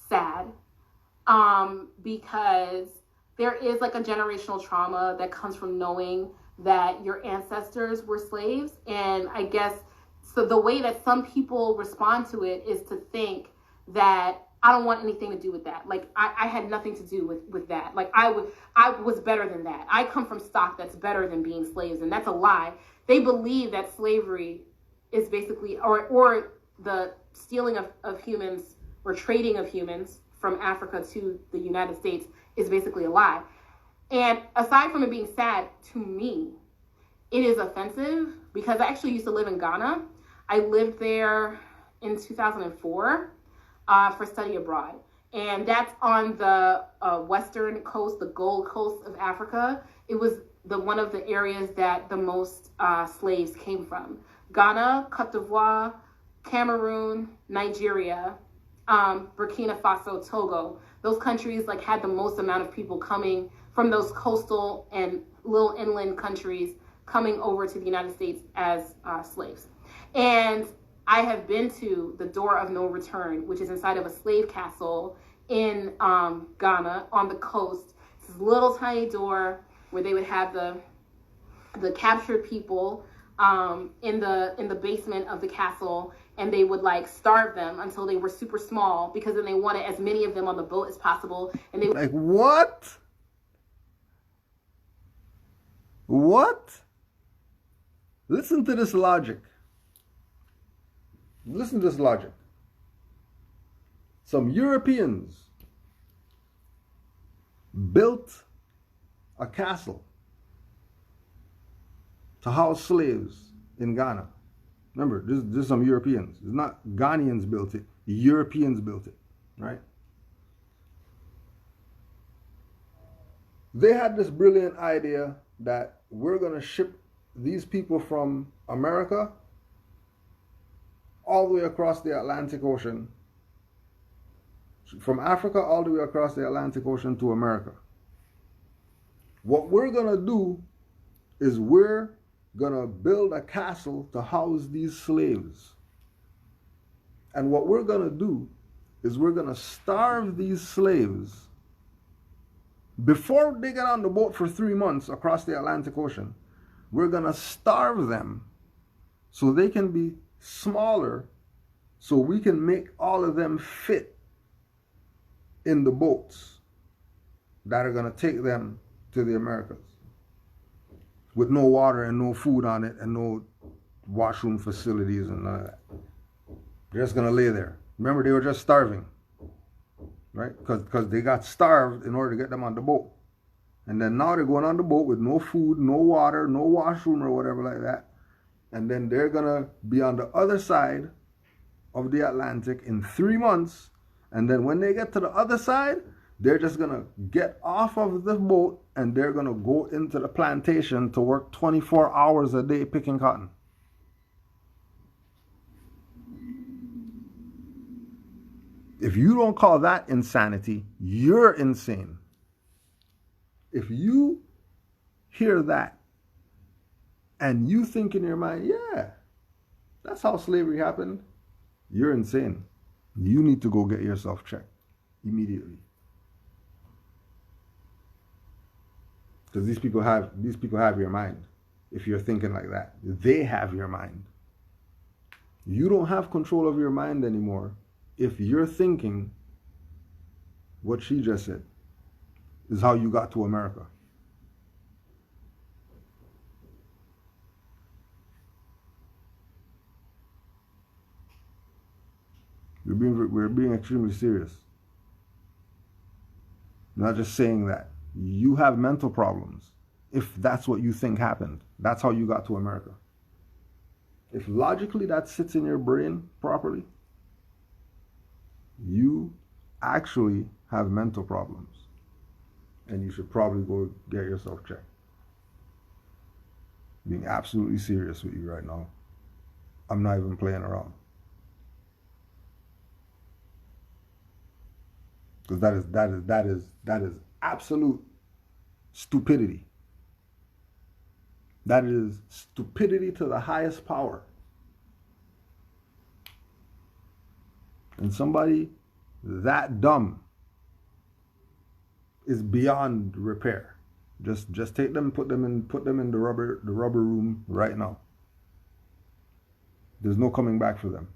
sad because there is like a generational trauma that comes from knowing that your ancestors were slaves. And I guess, so the way that some people respond to it is to think that I don't want anything to do with that. Like I had nothing to do with that. Like I was better than that. I come from stock that's better than being slaves. And that's a lie. They believe that slavery is basically, or the stealing of humans or trading of humans from Africa to the United States is basically a lie. And aside from it being sad, to me, it is offensive because I actually used to live in Ghana. I lived there in 2004 for study abroad. And that's on the western coast, the Gold Coast of Africa. It was one of the areas that the most slaves came from. Ghana, Cote d'Ivoire, Cameroon, Nigeria, Burkina Faso, Togo. Those countries like had the most amount of people coming from those coastal and little inland countries coming over to the United States as slaves. And I have been to the Door of No Return, which is inside of a slave castle in Ghana on the coast. It's this little tiny door where they would have the captured people in the basement of the castle, and they would like starve them until they were super small because then they wanted as many of them on the boat as possible. And they like what? What? Listen to this logic. Listen to this logic. Some Europeans built a castle to house slaves in Ghana. Remember, this is some Europeans. It's not Ghanaians built it. Europeans built it, right? They had this brilliant idea that we're going to ship these people from America all the way across the Atlantic Ocean, from Africa all the way across the Atlantic Ocean to America. What we're going to do is we're going to build a castle to house these slaves. And what we're going to do is we're going to starve these slaves before they get on the boat for 3 months across the Atlantic Ocean. We're going to starve them so they can be smaller, so we can make all of them fit in the boats that are going to take them to the Americas, with no water and no food on it and no washroom facilities and none of that. They're just going to lay there. Remember, they were just starving, right? Because they got starved in order to get them on the boat. And then now they're going on the boat with no food, no water, no washroom or whatever like that. And then they're going to be on the other side of the Atlantic in 3 months. And then when they get to the other side, they're just going to get off of the boat and they're going to go into the plantation to work 24 hours a day picking cotton. If you don't call that insanity, you're insane. If you hear that and you think in your mind, yeah, that's how slavery happened, you're insane. You need to go get yourself checked immediately. Because these people have your mind. If you're thinking like that, they have your mind. You don't have control of your mind anymore if you're thinking what she just said is how you got to America. We're being extremely serious. Not just saying that. You have mental problems if that's what you think happened. That's how you got to America. If logically that sits in your brain properly, you actually have mental problems. And you should probably go get yourself checked. Being absolutely serious with you right now. I'm not even playing around. Because that is absolute stupidity. That is stupidity to the highest power. And somebody that dumb is beyond repair. Just take them, put them in the rubber room right now. There's no coming back for them.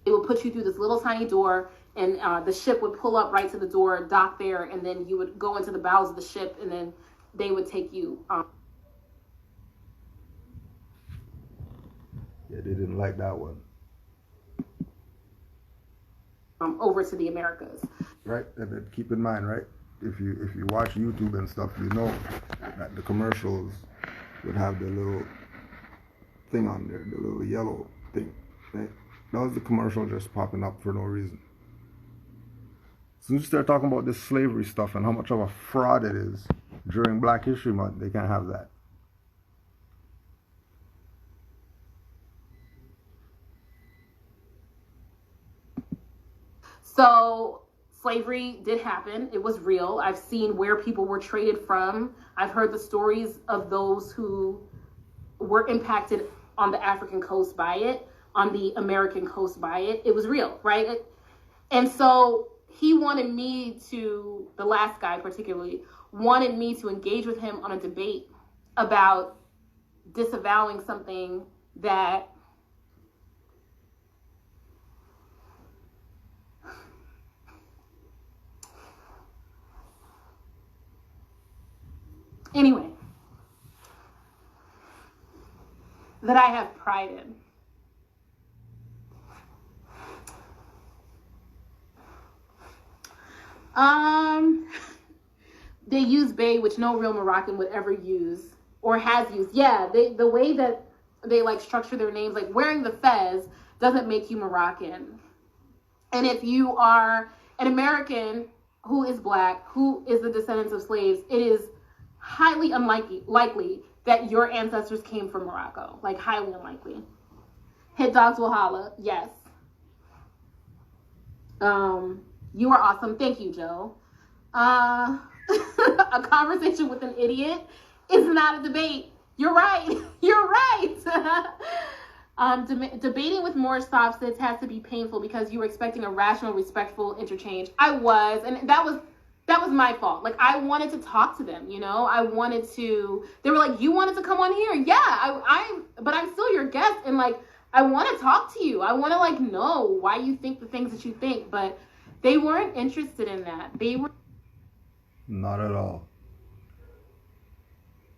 It would put you through this little tiny door, and the ship would pull up right to the door, dock there, and then you would go into the bowels of the ship, and then they would take you. Yeah, they didn't like that one. Over to the Americas. Right, and keep in mind, right? If you watch YouTube and stuff, you know that the commercials would have the little thing on there, the little yellow thing, right? That was the commercial just popping up for no reason. As soon as you start talking about this slavery stuff and how much of a fraud it is during Black History Month, they can't have that. So slavery did happen. It was real. I've seen where people were traded from. I've heard the stories of those who were impacted on the African coast by it, on the American coast by it. It was real, right? And so he wanted me to, the last guy particularly, wanted me to engage with him on a debate about disavowing something that anyway, that I have pride in. They use Bay, which no real Moroccan would ever use or has used. Yeah, the way that they like structure their names, like wearing the fez doesn't make you Moroccan. And if you are an American who is black, who is the descendants of slaves, it is highly unlikely that your ancestors came from Morocco. Like, highly unlikely. Hit dogs will holla. Yes. You are awesome. Thank you, Joe. A conversation with an idiot is not a debate. You're right. You're right. Debating with more soft-sits has to be painful because you were expecting a rational, respectful interchange. I was, and that was my fault. Like, I wanted to talk to them, you know? I wanted to, they were like, you wanted to come on here? Yeah, but I'm still your guest, and, like, I want to talk to you. I want to, like, know why you think the things that you think, but they weren't interested in that. They were... Not at all.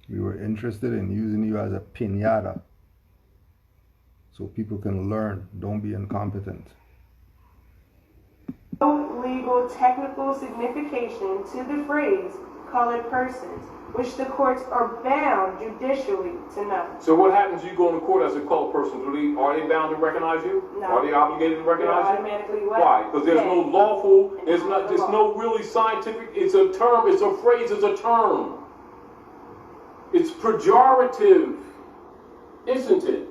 We were interested in using you as a piñata so people can learn. Don't be incompetent. No legal technical signification to the phrase colored persons, which the courts are bound judicially to know. So what happens if you go into court as a colored person? Are they bound to recognize you? No. Are they obligated to recognize you? Automatically what? Why? Because there's no lawful, there's no really scientific, it's a term, it's a phrase, it's a term. It's pejorative, isn't it?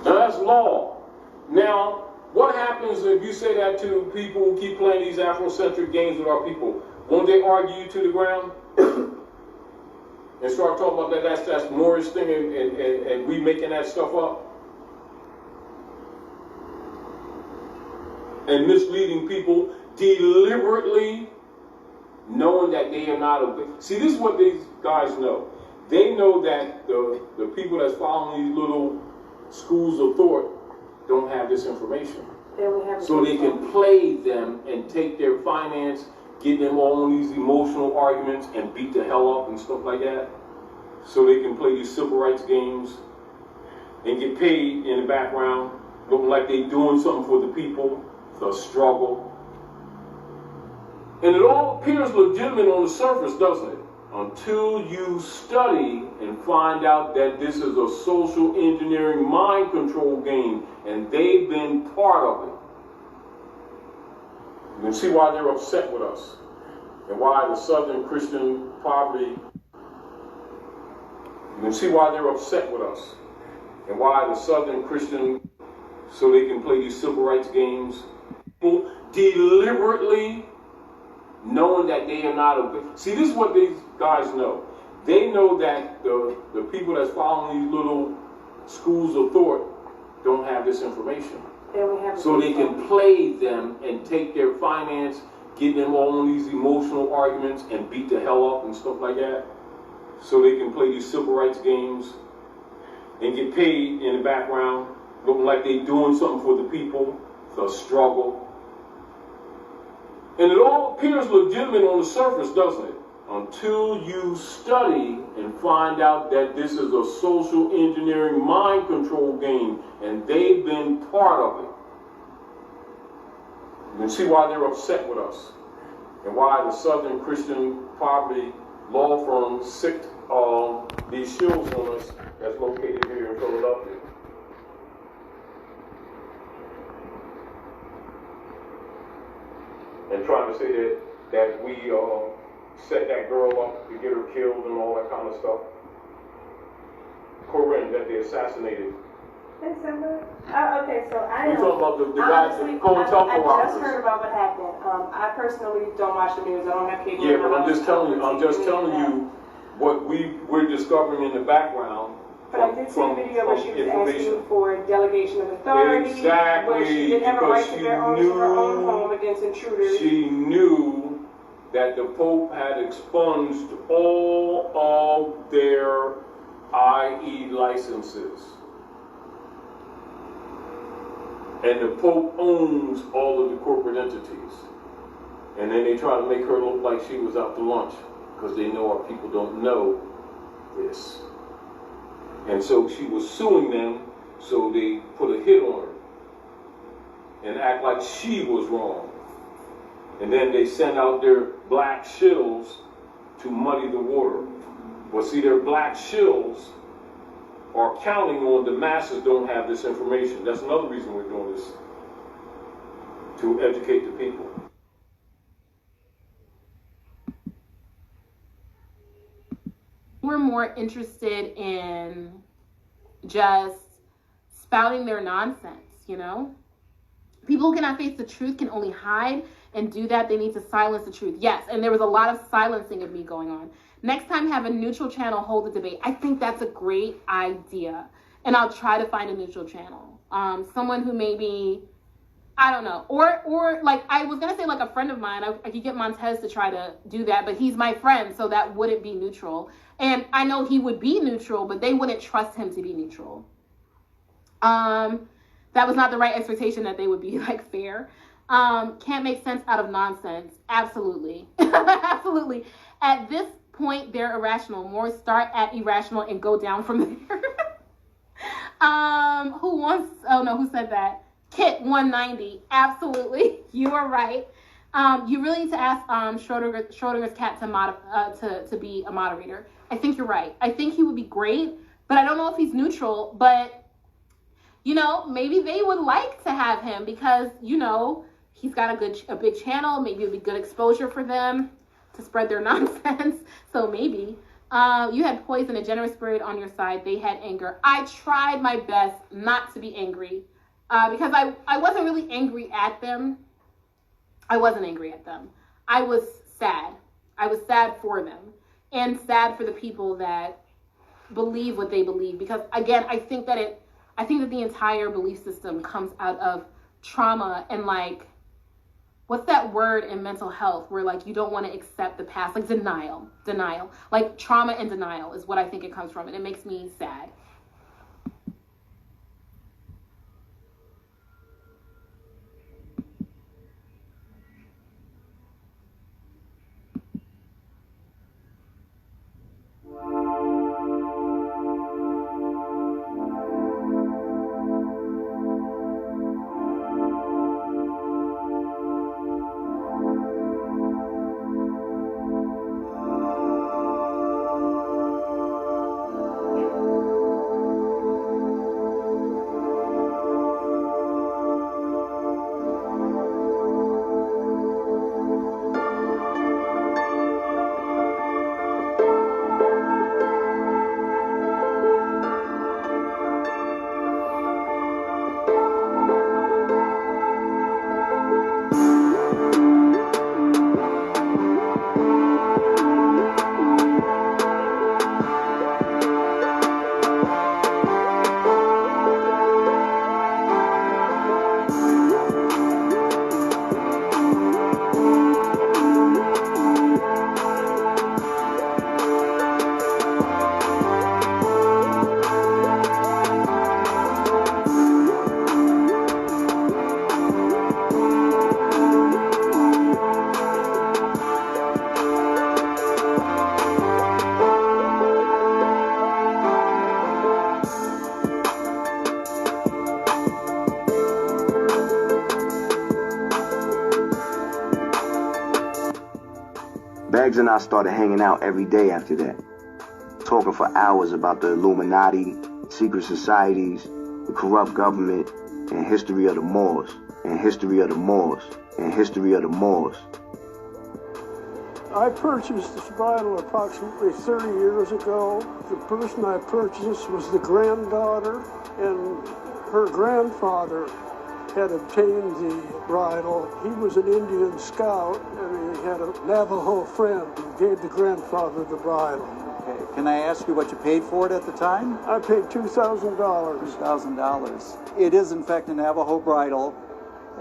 Now that's law. Now, what happens if you say that to people who keep playing these Afrocentric games with our people? Won't they argue you to the ground? And start talking about that's Moorish thing and we making that stuff up? And misleading people deliberately, knowing that they are not obeying. See, this is what these guys know. They know that the people that's following these little schools of thought don't have this information. So they can play them and take their finance, get them all in these emotional arguments and beat the hell up and stuff like that. So they can play these civil rights games and get paid in the background, looking like they're doing something for the people, the struggle. And it all appears legitimate on the surface, doesn't it? Until you study and find out that this is a social engineering mind control game, and they've been part of it. You can see why they're upset with us, and why the Southern Christian poverty. You can see why they're upset with us, and why the Southern Christian, so they can play these civil rights games, deliberately knowing that they are not obeying. See, this is what these guys know. They know that the people that's following these little schools of thought don't have this information. So they can play them and take their finance, get them all in these emotional arguments and beat the hell up and stuff like that. So they can play these civil rights games and get paid in the background, looking like they're doing something for the people, the struggle. And it all appears legitimate on the surface, doesn't it? Until you study and find out that this is a social engineering mind control game, and they've been part of it. You can see why they're upset with us, and why the Southern Christian poverty law firm sicked these shields on us that's located here in Philadelphia. And trying to say that we set that girl up to get her killed and all that kind of stuff. Corinne, that they assassinated. Okay, so I We talking about the guys that called telephone I officers. just heard about what happened. I personally don't watch the news. I don't have cable. Yeah, but I'm just telling you what we're discovering in the background. But I did see a video where she was asking for a delegation of authority. Exactly, where she didn't have a right to her own home against intruders. She knew that the Pope had expunged all of their IE licenses. And the Pope owns all of the corporate entities. And then they try to make her look like she was out to lunch, because they know our people don't know this. And so she was suing them, so they put a hit on her and act like she was wrong. And then they send out their black shills to muddy the water. But see, their black shills are counting on the masses don't have this information. That's another reason we're doing this, to educate the people. We're more interested in just spouting their nonsense, you know? People who cannot face the truth can only hide, and do that, they need to silence the truth. Yes, and there was a lot of silencing of me going on. Next time, have a neutral channel hold the debate. I think that's a great idea, and I'll try to find a neutral channel. Someone who maybe, I don't know, or like I was gonna say like a friend of mine. I could get Montez to try to do that, but he's my friend, so that wouldn't be neutral. And I know he would be neutral, but they wouldn't trust him to be neutral. That was not the right expectation that they would be like fair. Can't make sense out of nonsense. Absolutely. Absolutely. At this point, they're irrational. More start at irrational and go down from there. Who said that? Kit 190. Absolutely. You are right. You really need to ask Schrodinger's cat to be a moderator. I think you're right. I think he would be great, but I don't know if he's neutral. But, you know, maybe they would like to have him because, you know, he's got a big channel. Maybe it would be good exposure for them to spread their nonsense. So maybe. You had poison, a generous spirit on your side. They had anger. I tried my best not to be angry because I wasn't really angry at them. I wasn't angry at them. I was sad. I was sad for them and sad for the people that believe what they believe. Because again, I think that the entire belief system comes out of trauma and like, what's that word in mental health where like you don't want to accept the past, like denial, like trauma and denial is what I think it comes from. And it makes me sad. Beggs and I started hanging out every day after that, talking for hours about the Illuminati, secret societies, the corrupt government, and history of the Moors, and history of the Moors, and history of the Moors. I purchased this Bible approximately 30 years ago. The person I purchased was the granddaughter, and her grandfather had obtained the bridle. He was an Indian scout, and he had a Navajo friend who gave the grandfather the bridle. Okay. Can I ask you what you paid for it at the time? I paid $2,000. $2,000. It is, in fact, a Navajo bridle,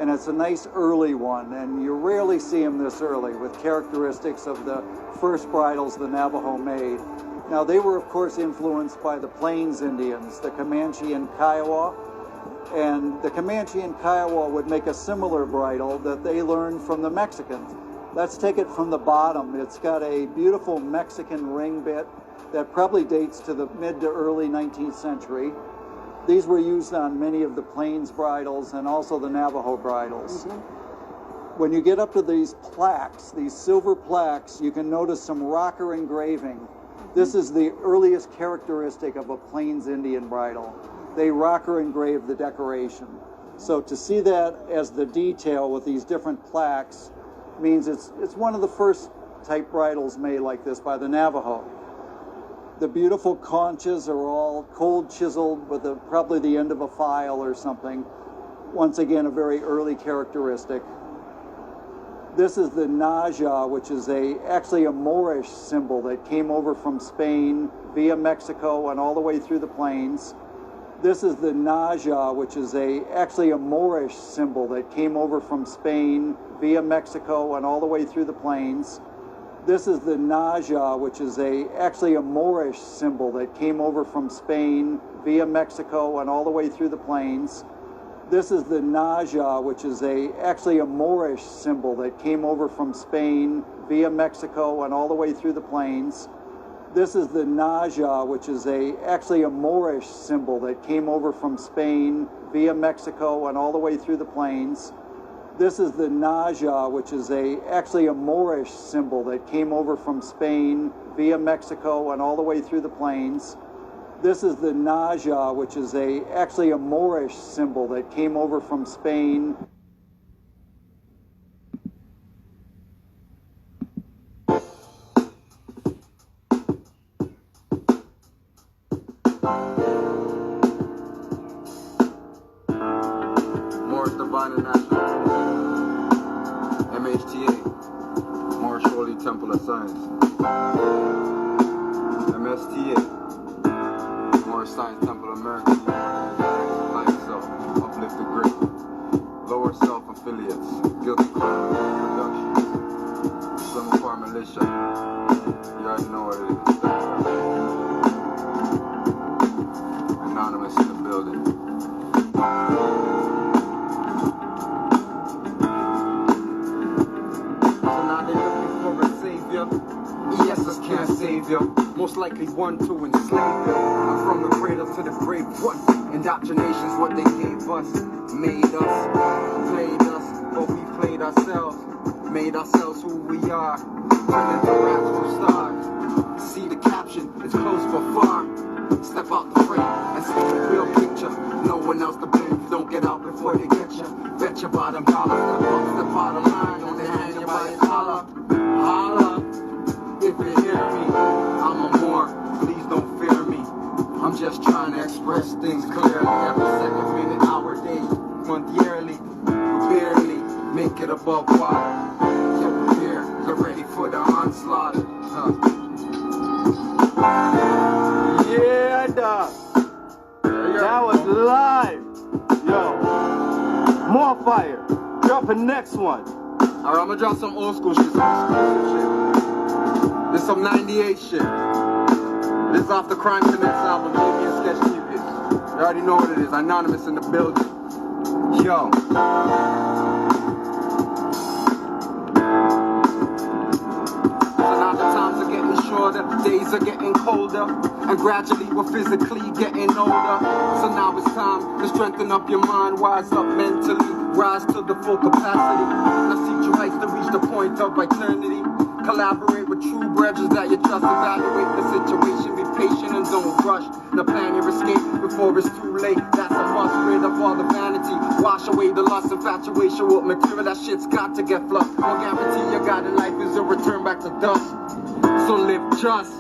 and it's a nice early one, and you rarely see them this early, with characteristics of the first bridles the Navajo made. Now, they were, of course, influenced by the Plains Indians, the Comanche and Kiowa, and the Comanche and Kiowa would make a similar bridle that they learned from the Mexicans. Let's take it from the bottom. It's got a beautiful Mexican ring bit that probably dates to the mid to early 19th century. These were used on many of the Plains bridles and also the Navajo bridles. When you get up to these plaques, these silver plaques, you can notice some rocker engraving. This is the earliest characteristic of a Plains Indian bridle. They rocker engrave the decoration. So to see that as the detail with these different plaques means it's one of the first type bridles made like this by the Navajo. The beautiful conches are all cold chiseled with probably the end of a file or something. Once again, a very early characteristic. This is the Naja, which is actually a Moorish symbol that came over from Spain via Mexico and all the way through the plains. This is the Naja, which is actually a Moorish symbol that came over from Spain via Mexico and all the way through the plains. This is the Naja, which is actually a Moorish symbol that came over from Spain via Mexico and all the way through the plains. This is the Naja, which is actually a Moorish symbol that came over from Spain via Mexico and all the way through the plains. This is the Naja, which is actually a Moorish symbol that came over from Spain via Mexico and all the way through the plains. This is the Naja, which is actually a Moorish symbol that came over from Spain via Mexico and all the way through the plains. This is the Naja, which is actually a Moorish symbol that came over from Spain. Morris Divine and National, MHTA, Morris Holy Temple of Science, MSTA, Morris Science Temple of America, Life Self, Uplift the Great, Lower Self Affiliates, Guilty Crown, Productions, Summer Farm Militia, you already know what it is, Anonymous in the building. ESS can't save you. Most likely one to enslave you. And from the cradle to the grave, what? Indoctrination's what they gave us. Made us, played us, but we played ourselves. Made ourselves who we are. Turned into rapture stars. See the caption, it's close but far. Step out the frame and see the real picture. No one else to blame. Don't get out before they get you. Bet your bottom dollar. Step up, step out of line. Don't they hang you by your collar. Holla. If you hear me, I'm a Moor, please don't fear me. I'm just trying to express things clearly. Every second, minute, hour, day, month, yearly. We barely make it above water. So prepare, get ready for the onslaught. Yeah, dog. That was live. Yo, more fire. Drop the next one. Alright, I'm gonna drop some old school shit, some exclusive shit. This some 98 shit. This is off the Crime Connects album, Baby and Sketch Cupid. You already know what it is, Anonymous in the building. Yo. So now the times are getting shorter, days are getting colder, and gradually we're physically getting older. So now it's time to strengthen up your mind, wise up mentally, rise to the full capacity. Now seek your heights to reach the point of eternity. Collaborate with true brethren that you trust. Evaluate the situation, be patient and don't rush. Now plan your escape before it's too late. That's a must. Rid of all the vanity. Wash away the lust, infatuation with material. That shit's got to get flushed. No guarantee you got in life is a return back to dust. So live just.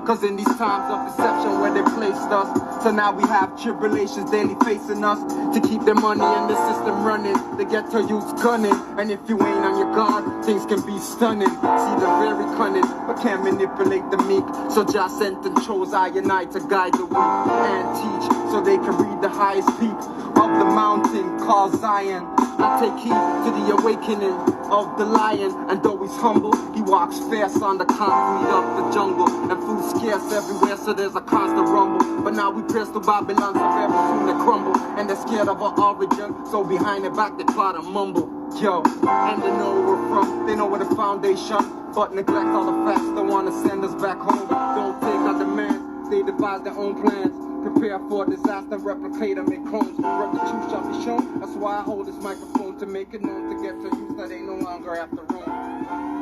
Cause in these times of deception where they placed us, so now we have tribulations daily facing us to keep their money and the system running. They get to use gunning, and if you ain't on your guard, things can be stunning. See, they're very cunning, but can't manipulate the meek. So Jah sent and chose I and I to guide the weak and teach, so they can read the highest peak of the mountain called Zion. Now take heed to the awakening of the lion, and though he's humble, he walks fast on the concrete of the jungle, and food's scarce everywhere, so there's a constant rumble. But now we press through Babylon, so very soon they crumble, and they're scared of our origin, so behind their back they try to mumble. Yo, and they know where we're from, they know where the foundation, but neglect all the facts, they want to send us back home. Don't take our demands, they devise their own plans. Prepare for disaster, replicate and make clones. Where the truth shall be shown. That's why I hold this microphone, to make it known, to get to you so they no longer have to roam.